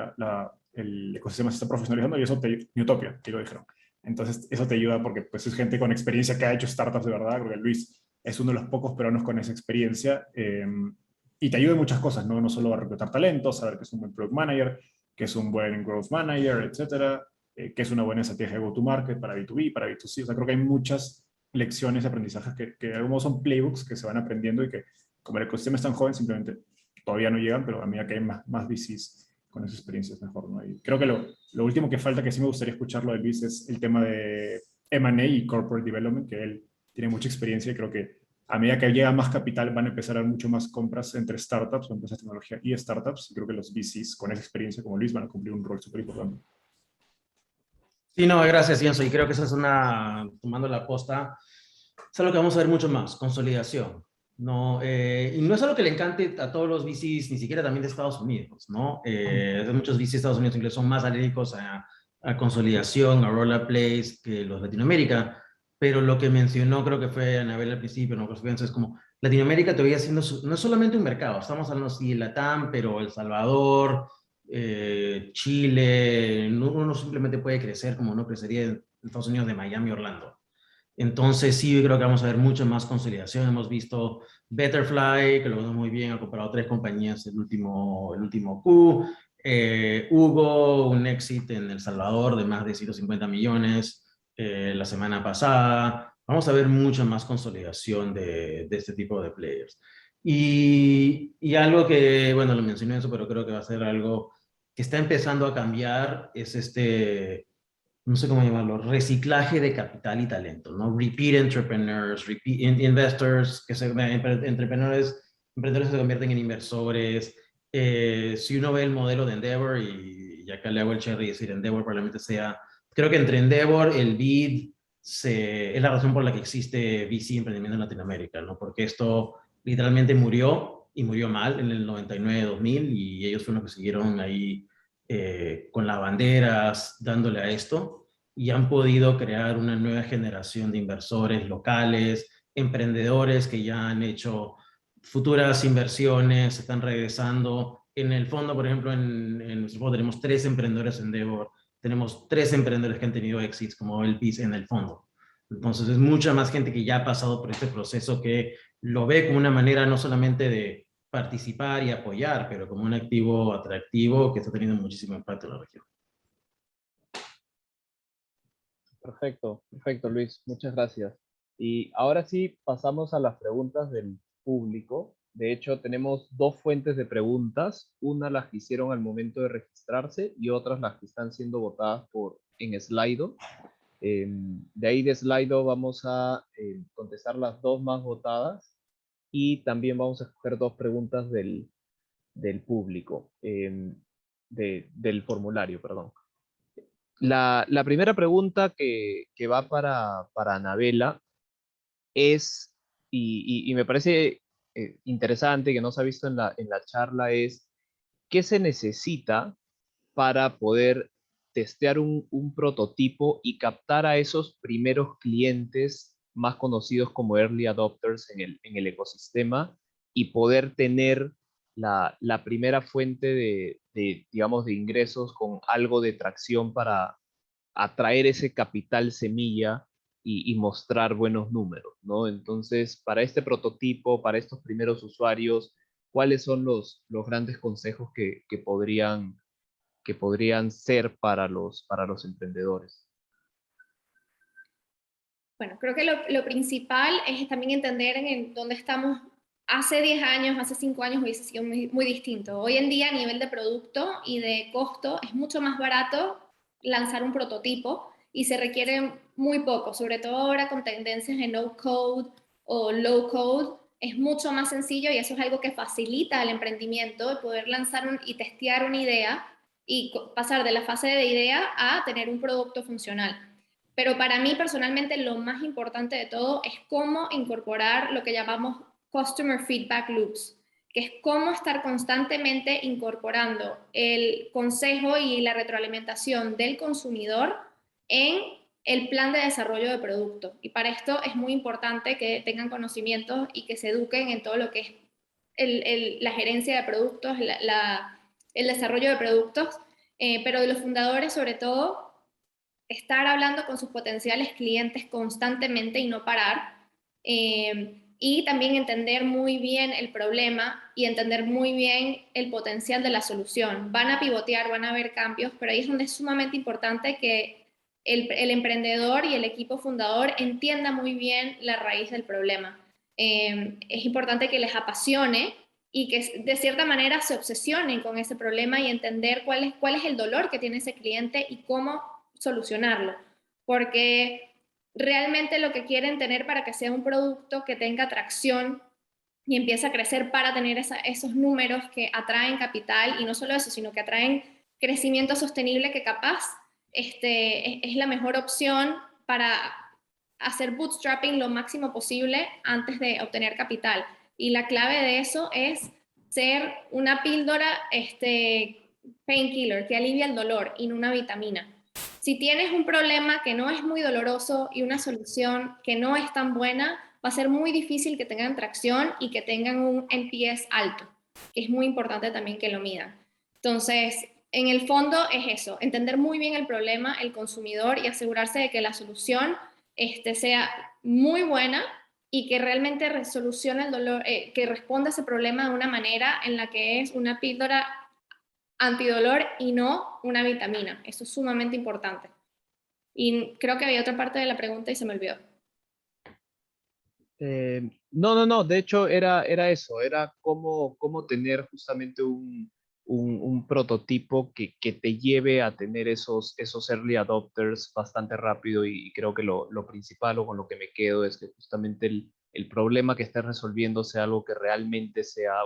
el ecosistema se está profesionalizando y eso Newtopia, que lo dijeron. Entonces eso te ayuda porque pues, es gente con experiencia que ha hecho startups de verdad. Creo que Luis es uno de los pocos peruanos con esa experiencia, y te ayuda en muchas cosas, ¿no? No solo a reclutar talentos, saber que es un buen product manager, que es un buen growth manager, etcétera, que es una buena estrategia de go-to-market para B2B, para B2C. O sea, creo que hay muchas lecciones y aprendizajes que de algún modo son playbooks que se van aprendiendo y que, como el ecosistema es tan joven, simplemente todavía no llegan, pero a medida que hay más VCs con esas experiencias mejor, ¿no? Y creo que lo último que falta, que sí me gustaría escucharlo de Luis, es el tema de M&A y Corporate Development, que él tiene mucha experiencia y creo que a medida que llega más capital van a empezar a haber mucho más compras entre startups o empresas de tecnología y startups. Y creo que los VCs con esa experiencia como Luis van a cumplir un rol súper importante. Sí, no, gracias, Ienzo. Y creo que esa es tomando la posta, es algo que vamos a ver mucho más, consolidación. ¿No? Y no es algo que le encante a todos los VCs, ni siquiera también de Estados Unidos, ¿no? Muchos VCs de Estados Unidos incluso son más alérgicos a consolidación, a roll-up plays que los de Latinoamérica, pero lo que mencionó, creo que fue Anabel al principio, ¿no? Es como, Latinoamérica todavía siendo, no es solamente un mercado, estamos hablando sí de Latam, pero El Salvador, Chile, uno no simplemente puede crecer como no crecería en Estados Unidos de Miami a Orlando. Entonces sí, creo que vamos a ver mucho más consolidación. Hemos visto Betterfly, que lo vemos muy bien, ha comprado 3 compañías el último Q. Hugo, un exit en El Salvador de más de 150 millones la semana pasada. Vamos a ver mucha más consolidación de este tipo de players. Y algo que, bueno, lo mencioné eso, pero creo que va a ser algo que está empezando a cambiar, es no sé cómo llamarlo, reciclaje de capital y talento, ¿no? Repeat entrepreneurs, repeat investors, emprendedores que se convierten en inversores. Si uno ve el modelo de Endeavor, y acá le hago el cherry y decir Endeavor probablemente sea, creo que entre Endeavor, el BID, es la razón por la que existe VC emprendimiento en Latinoamérica, ¿no? Porque esto literalmente murió, y murió mal en el 99-2000, y ellos fueron los que siguieron ahí con las banderas, dándole a esto, y han podido crear una nueva generación de inversores locales, emprendedores que ya han hecho futuras inversiones, están regresando. En el fondo, por ejemplo, en nuestro fondo tenemos 3 emprendedores en Endeavor, tenemos 3 emprendedores que han tenido exits como LPs en el fondo. Entonces es mucha más gente que ya ha pasado por este proceso, que lo ve como una manera no solamente de participar y apoyar, pero como un activo atractivo que está teniendo muchísimo impacto en la región. Perfecto, perfecto, Luis. Muchas gracias. Y ahora sí pasamos a las preguntas del público. De hecho, tenemos dos fuentes de preguntas. Una las que hicieron al momento de registrarse y otras las que están siendo votadas en Slido. De ahí de Slido vamos a contestar las dos más votadas y también vamos a escoger dos preguntas del público, del formulario, perdón. La primera pregunta que va para Anabela es, y me parece interesante, que no se ha visto en la charla, es ¿qué se necesita para poder testear un prototipo y captar a esos primeros clientes más conocidos como early adopters en el ecosistema y poder tener la primera fuente digamos, de ingresos con algo de tracción para atraer ese capital semilla y mostrar buenos números, ¿no? Entonces, para este prototipo, para estos primeros usuarios, ¿cuáles son los grandes consejos que podrían ser para los emprendedores? Bueno, creo que lo principal es también entender en dónde estamos. Hace 10 años, hace 5 años hubiese sido muy distinto. Hoy en día, a nivel de producto y de costo, es mucho más barato lanzar un prototipo y se requiere muy poco, sobre todo ahora con tendencias en no code o low code. Es mucho más sencillo y eso es algo que facilita el emprendimiento, poder lanzar y testear una idea y pasar de la fase de idea a tener un producto funcional. Pero para mí personalmente lo más importante de todo es cómo incorporar lo que llamamos Customer Feedback Loops, que es cómo estar constantemente incorporando el consejo y la retroalimentación del consumidor en el plan de desarrollo de producto. Y para esto es muy importante que tengan conocimientos y que se eduquen en todo lo que es la gerencia de productos, el desarrollo de productos, pero de los fundadores sobre todo, estar hablando con sus potenciales clientes constantemente y no parar. Y también entender muy bien el problema y entender muy bien el potencial de la solución. Van a pivotear, van a haber cambios, pero ahí es donde es sumamente importante que el emprendedor y el equipo fundador entienda muy bien la raíz del problema. Es importante que les apasione y que de cierta manera se obsesionen con ese problema y entender cuál es el dolor que tiene ese cliente y cómo solucionarlo. Porque realmente lo que quieren tener para que sea un producto que tenga tracción y empiece a crecer para tener esos números que atraen capital, y no solo eso, sino que atraen crecimiento sostenible, que capaz es la mejor opción para hacer bootstrapping lo máximo posible antes de obtener capital. Y la clave de eso es ser una píldora painkiller que alivia el dolor y no una vitamina. Si tienes un problema que no es muy doloroso y una solución que no es tan buena, va a ser muy difícil que tengan tracción y que tengan un NPS alto, que es muy importante también que lo midan. Entonces, en el fondo es eso, entender muy bien el problema, el consumidor, y asegurarse de que la solución sea muy buena y que realmente solucione el dolor, que responda a ese problema de una manera en la que es una píldora antidolor y no una vitamina. Eso es sumamente importante. Y creo que había otra parte de la pregunta y se me olvidó. No. De hecho, era eso. Era cómo tener justamente un prototipo que te lleve a tener esos early adopters bastante rápido. Y creo que lo principal, o con lo que me quedo, es que justamente el problema que estés resolviendo sea algo que realmente sea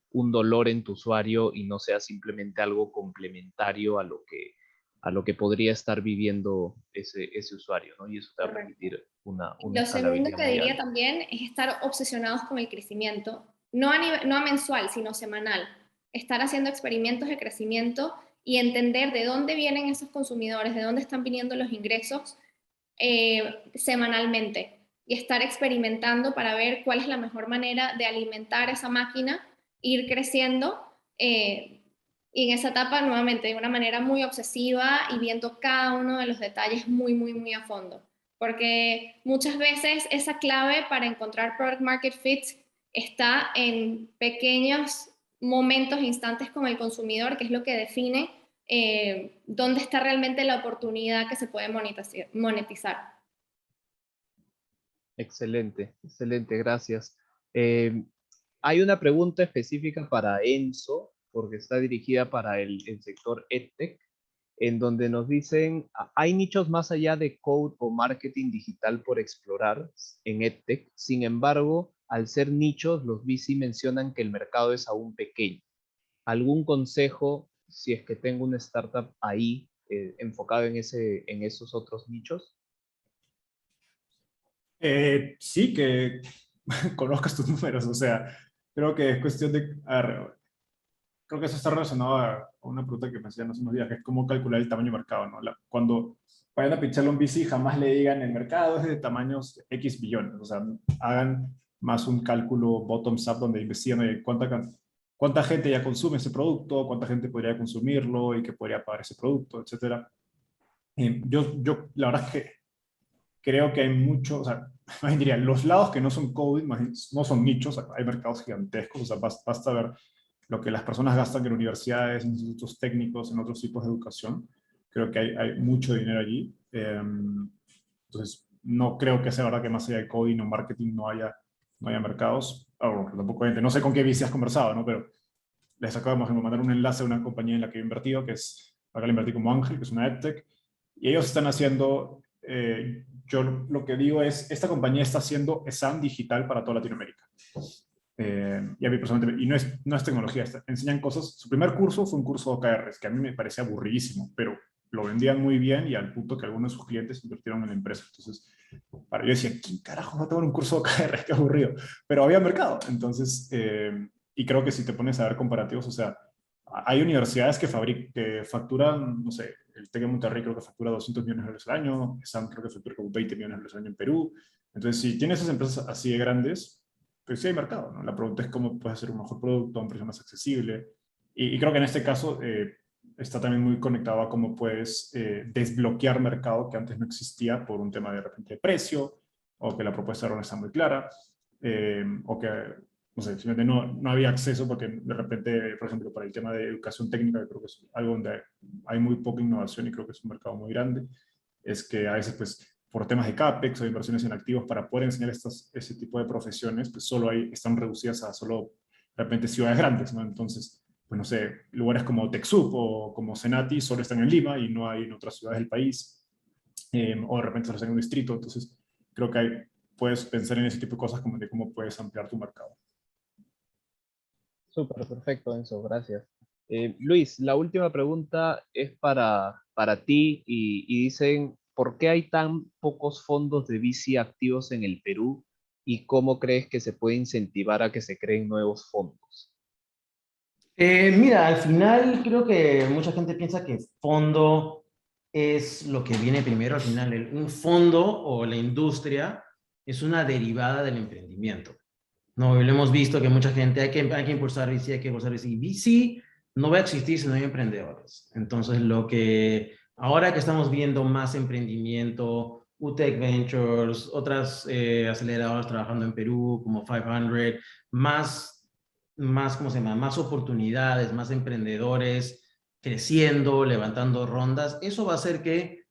un dolor en tu usuario y no sea simplemente algo complementario a lo que podría estar viviendo ese usuario, ¿no? Y eso te va a permitir una Lo segundo escalabilidad que muy diría alta. también es estar obsesionados con el crecimiento, no a mensual, sino semanal. Estar haciendo experimentos de crecimiento y entender de dónde vienen esos consumidores, de dónde están viniendo los ingresos semanalmente, y estar experimentando para ver cuál es la mejor manera de alimentar esa máquina, ir creciendo, y en esa etapa nuevamente de una manera muy obsesiva y viendo cada uno de los detalles muy a fondo, porque muchas veces esa clave para encontrar product market fit está en pequeños momentos, instantes con el consumidor, que es lo que define dónde está realmente la oportunidad que se puede monetizar. Excelente, excelente, gracias. Hay una pregunta específica para Enzo, porque está dirigida para el sector EdTech, en donde nos dicen, hay nichos más allá de code o marketing digital por explorar en EdTech. Sin embargo, al ser nichos, los VC mencionan que el mercado es aún pequeño. ¿Algún consejo si es que tengo una startup ahí enfocado en esos otros nichos? Sí, que conozcas tus números, o sea, creo que es cuestión de... a ver, creo que eso está relacionado a una pregunta que me hacían hace unos días, que es cómo calcular el tamaño de mercado, ¿no? Cuando vayan a pitcharle a un VC, jamás le digan el mercado es de tamaños X billones, o sea, hagan más un cálculo bottoms-up donde investigan oye, cuánta gente ya consume ese producto, cuánta gente podría consumirlo y que podría pagar ese producto, etcétera. Yo la verdad es que creo que hay mucho, o sea, más bien diría, los lados que no son COVID, no son nichos, hay mercados gigantescos, o sea, basta ver lo que las personas gastan en universidades, en institutos técnicos, en otros tipos de educación. Creo que hay mucho dinero allí. Entonces, no creo que sea verdad que más allá de coding o marketing no haya mercados. Tampoco, no sé con qué VC has conversado, ¿no? Pero les acabamos de mandar un enlace a una compañía en la que he invertido, que es, acá le invertí como Ángel, que es una EdTech, y ellos están haciendo, yo lo que digo es, esta compañía está haciendo exam digital para toda Latinoamérica. Y a mí personalmente, y no es tecnología, enseñan cosas. Su primer curso fue un curso de OKRs, que a mí me parecía aburridísimo, pero lo vendían muy bien y al punto que algunos de sus clientes invirtieron en la empresa. Entonces, yo decía, ¿quién carajo va a tomar un curso de OKRs? Qué aburrido. Pero había mercado. Entonces, y creo que si te pones a ver comparativos, o sea, hay universidades que facturan, no sé, el TEC de Monterrey creo que factura 200 millones de dólares al año, SAM creo que factura como 20 millones de dólares al año en Perú. Entonces, si tienes esas empresas así de grandes, pues sí hay mercado, ¿no? La pregunta es cómo puedes hacer un mejor producto a un precio más accesible. Y creo que en este caso está también muy conectado a cómo puedes desbloquear mercado que antes no existía por un tema de repente de precio, o que la propuesta no está muy clara, o que, no sé, simplemente no había acceso porque de repente, por ejemplo, para el tema de educación técnica, que creo que es algo donde hay muy poca innovación y creo que es un mercado muy grande, es que a veces, pues, por temas de CAPEX o de inversiones en activos, para poder enseñar ese tipo de profesiones, pues solo están reducidas a solo, de repente, ciudades grandes, ¿no? Entonces, pues no sé, lugares como TechSoup o como Senati solo están en Lima y no hay en otras ciudades del país, o de repente solo están en un distrito, entonces creo que puedes pensar en ese tipo de cosas como de cómo puedes ampliar tu mercado. Súper, perfecto, Enzo, gracias. Luis, la última pregunta es para ti y dicen, ¿por qué hay tan pocos fondos de VC activos en el Perú y cómo crees que se puede incentivar a que se creen nuevos fondos? Mira, al final creo que mucha gente piensa que fondo es lo que viene primero. Al final, un fondo o la industria es una derivada del emprendimiento. No, lo hemos visto que mucha gente hay que impulsar VC, hay que impulsar VC. VC no va a existir si no hay emprendedores. Entonces, ahora que estamos viendo más emprendimiento, UTech Ventures, otras aceleradoras trabajando en Perú como 500, ¿cómo se llama? Más oportunidades, más emprendedores creciendo, levantando rondas, eso va a hacer que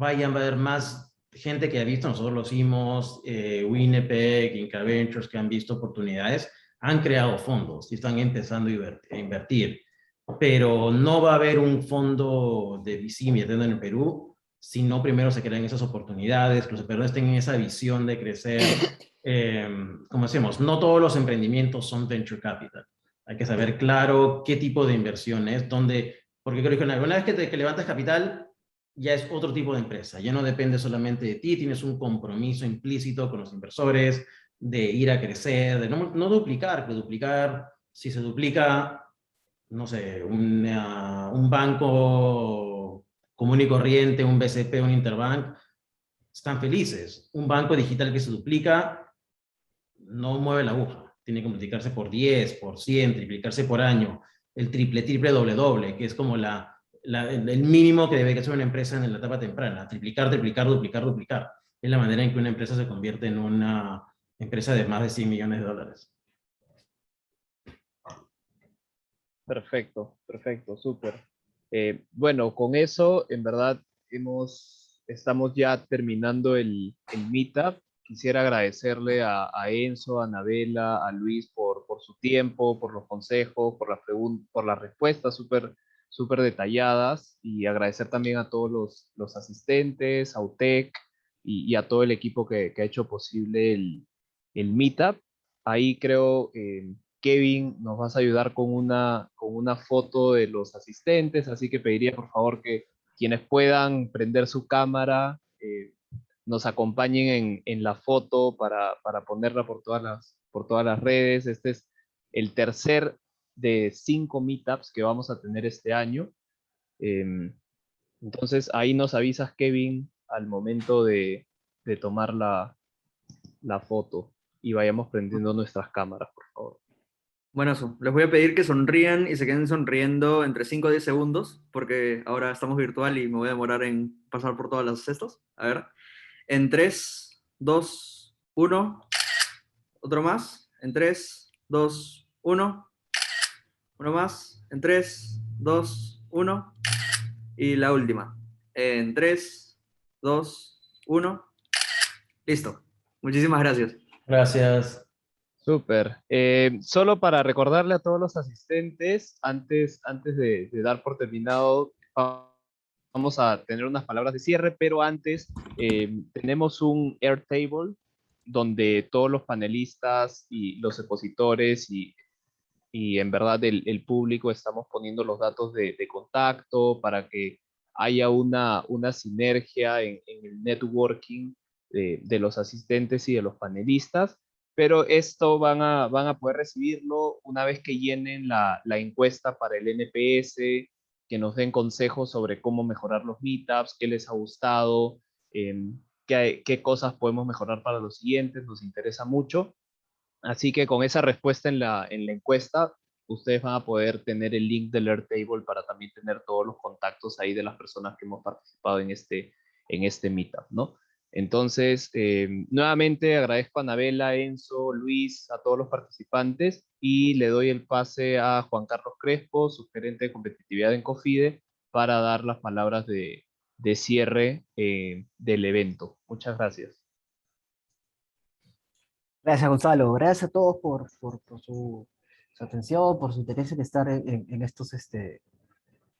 va a haber más gente que ha visto, nosotros lo hicimos, Winnipeg, Inca Ventures, que han visto oportunidades, han creado fondos y están empezando a invertir. Pero no va a haber un fondo de VC metiendo en el Perú si no primero se crean esas oportunidades, que los emprendedores tengan esa visión de crecer. Como decíamos, no todos los emprendimientos son venture capital. Hay que saber claro qué tipo de inversión es, porque creo que una vez que levantas capital, ya es otro tipo de empresa, ya no depende solamente de ti, tienes un compromiso implícito con los inversores de ir a crecer, de no duplicar, que duplicar, si se duplica, no sé, un banco común y corriente, un BCP, un Interbank, están felices. Un banco digital que se duplica no mueve la aguja, tiene que multiplicarse por 10, por 100, triplicarse por año, el triple, doble, doble, que es como el mínimo que debe hacer una empresa en la etapa temprana, triplicar, triplicar, duplicar, duplicar. Es la manera en que una empresa se convierte en una empresa de más de 100 millones de dólares. Perfecto, perfecto, súper. Bueno, con eso, en verdad, estamos ya terminando el meetup. quisiera agradecerle a Enzo, a Anabela, a Luis por su tiempo, por los consejos, por las respuestas súper detalladas, y agradecer también a todos los asistentes, a UTEC y a todo el equipo que ha hecho posible el Meetup. Ahí creo, Kevin, nos vas a ayudar con una foto de los asistentes, así que pediría por favor que quienes puedan prender su cámara, nos acompañen en la foto para ponerla por todas las redes. Este es el tercer de 5 meetups que vamos a tener este año. Entonces ahí nos avisas, Kevin, al momento de tomar la foto, y vayamos prendiendo nuestras cámaras, por favor. Bueno, eso. Les voy a pedir que sonrían y se queden sonriendo entre 5 o 10 segundos, porque ahora estamos virtual y me voy a demorar en pasar por todas las cestas. A ver. En 3, 2, 1. Otro más. En 3, 2, 1. Uno más. En 3, 2, 1. Y la última. En 3, 2, 1. Listo. Muchísimas gracias. Gracias. Súper. Solo para recordarle a todos los asistentes, antes de dar por terminado, vamos a tener unas palabras de cierre, pero antes tenemos un Airtable donde todos los panelistas y los expositores y en verdad el público estamos poniendo los datos de contacto para que haya una sinergia en el networking de los asistentes y de los panelistas, pero esto van a poder recibirlo una vez que llenen la encuesta para el NPS, que nos den consejos sobre cómo mejorar los meetups, qué les ha gustado, qué cosas podemos mejorar para los siguientes, nos interesa mucho. Así que con esa respuesta en la encuesta, ustedes van a poder tener el link del Airtable para también tener todos los contactos ahí de las personas que hemos participado en este meetup, ¿no? Entonces, nuevamente agradezco a Anabela, Enzo, Luis, a todos los participantes, y le doy el pase a Juan Carlos Crespo, su gerente de competitividad en COFIDE, para dar las palabras de cierre del evento. Muchas gracias. Gracias, Gonzalo. Gracias a todos por su atención, por su interés en estar en estos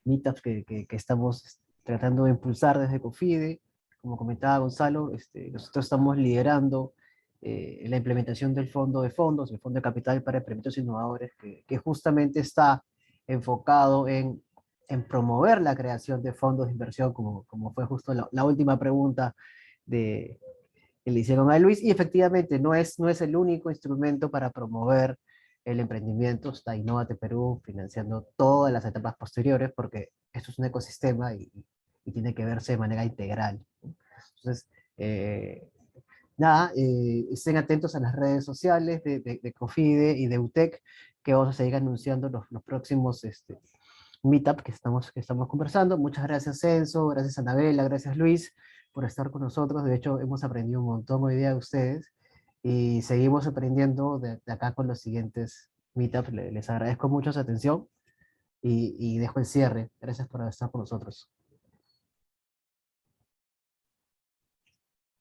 meetups que estamos tratando de impulsar desde COFIDE. Como comentaba Gonzalo, nosotros estamos liderando la implementación del fondo de fondos, el Fondo de Capital para Emprendimientos Innovadores, que justamente está enfocado en promover la creación de fondos de inversión, como fue justo la última pregunta que le hicieron a Luis, y efectivamente no es el único instrumento para promover el emprendimiento. Está Innovate Perú financiando todas las etapas posteriores, porque esto es un ecosistema y tiene que verse de manera integral. Entonces, nada, estén atentos a las redes sociales de COFIDE y de UTEC, que vamos a seguir anunciando los próximos meetup que estamos conversando. Muchas gracias, Enzo, gracias, Anabela, gracias, Luis, por estar con nosotros. De hecho, hemos aprendido un montón hoy día de ustedes y seguimos aprendiendo de acá con los siguientes meetups. Les agradezco mucho su atención y dejo el cierre. Gracias por estar con nosotros.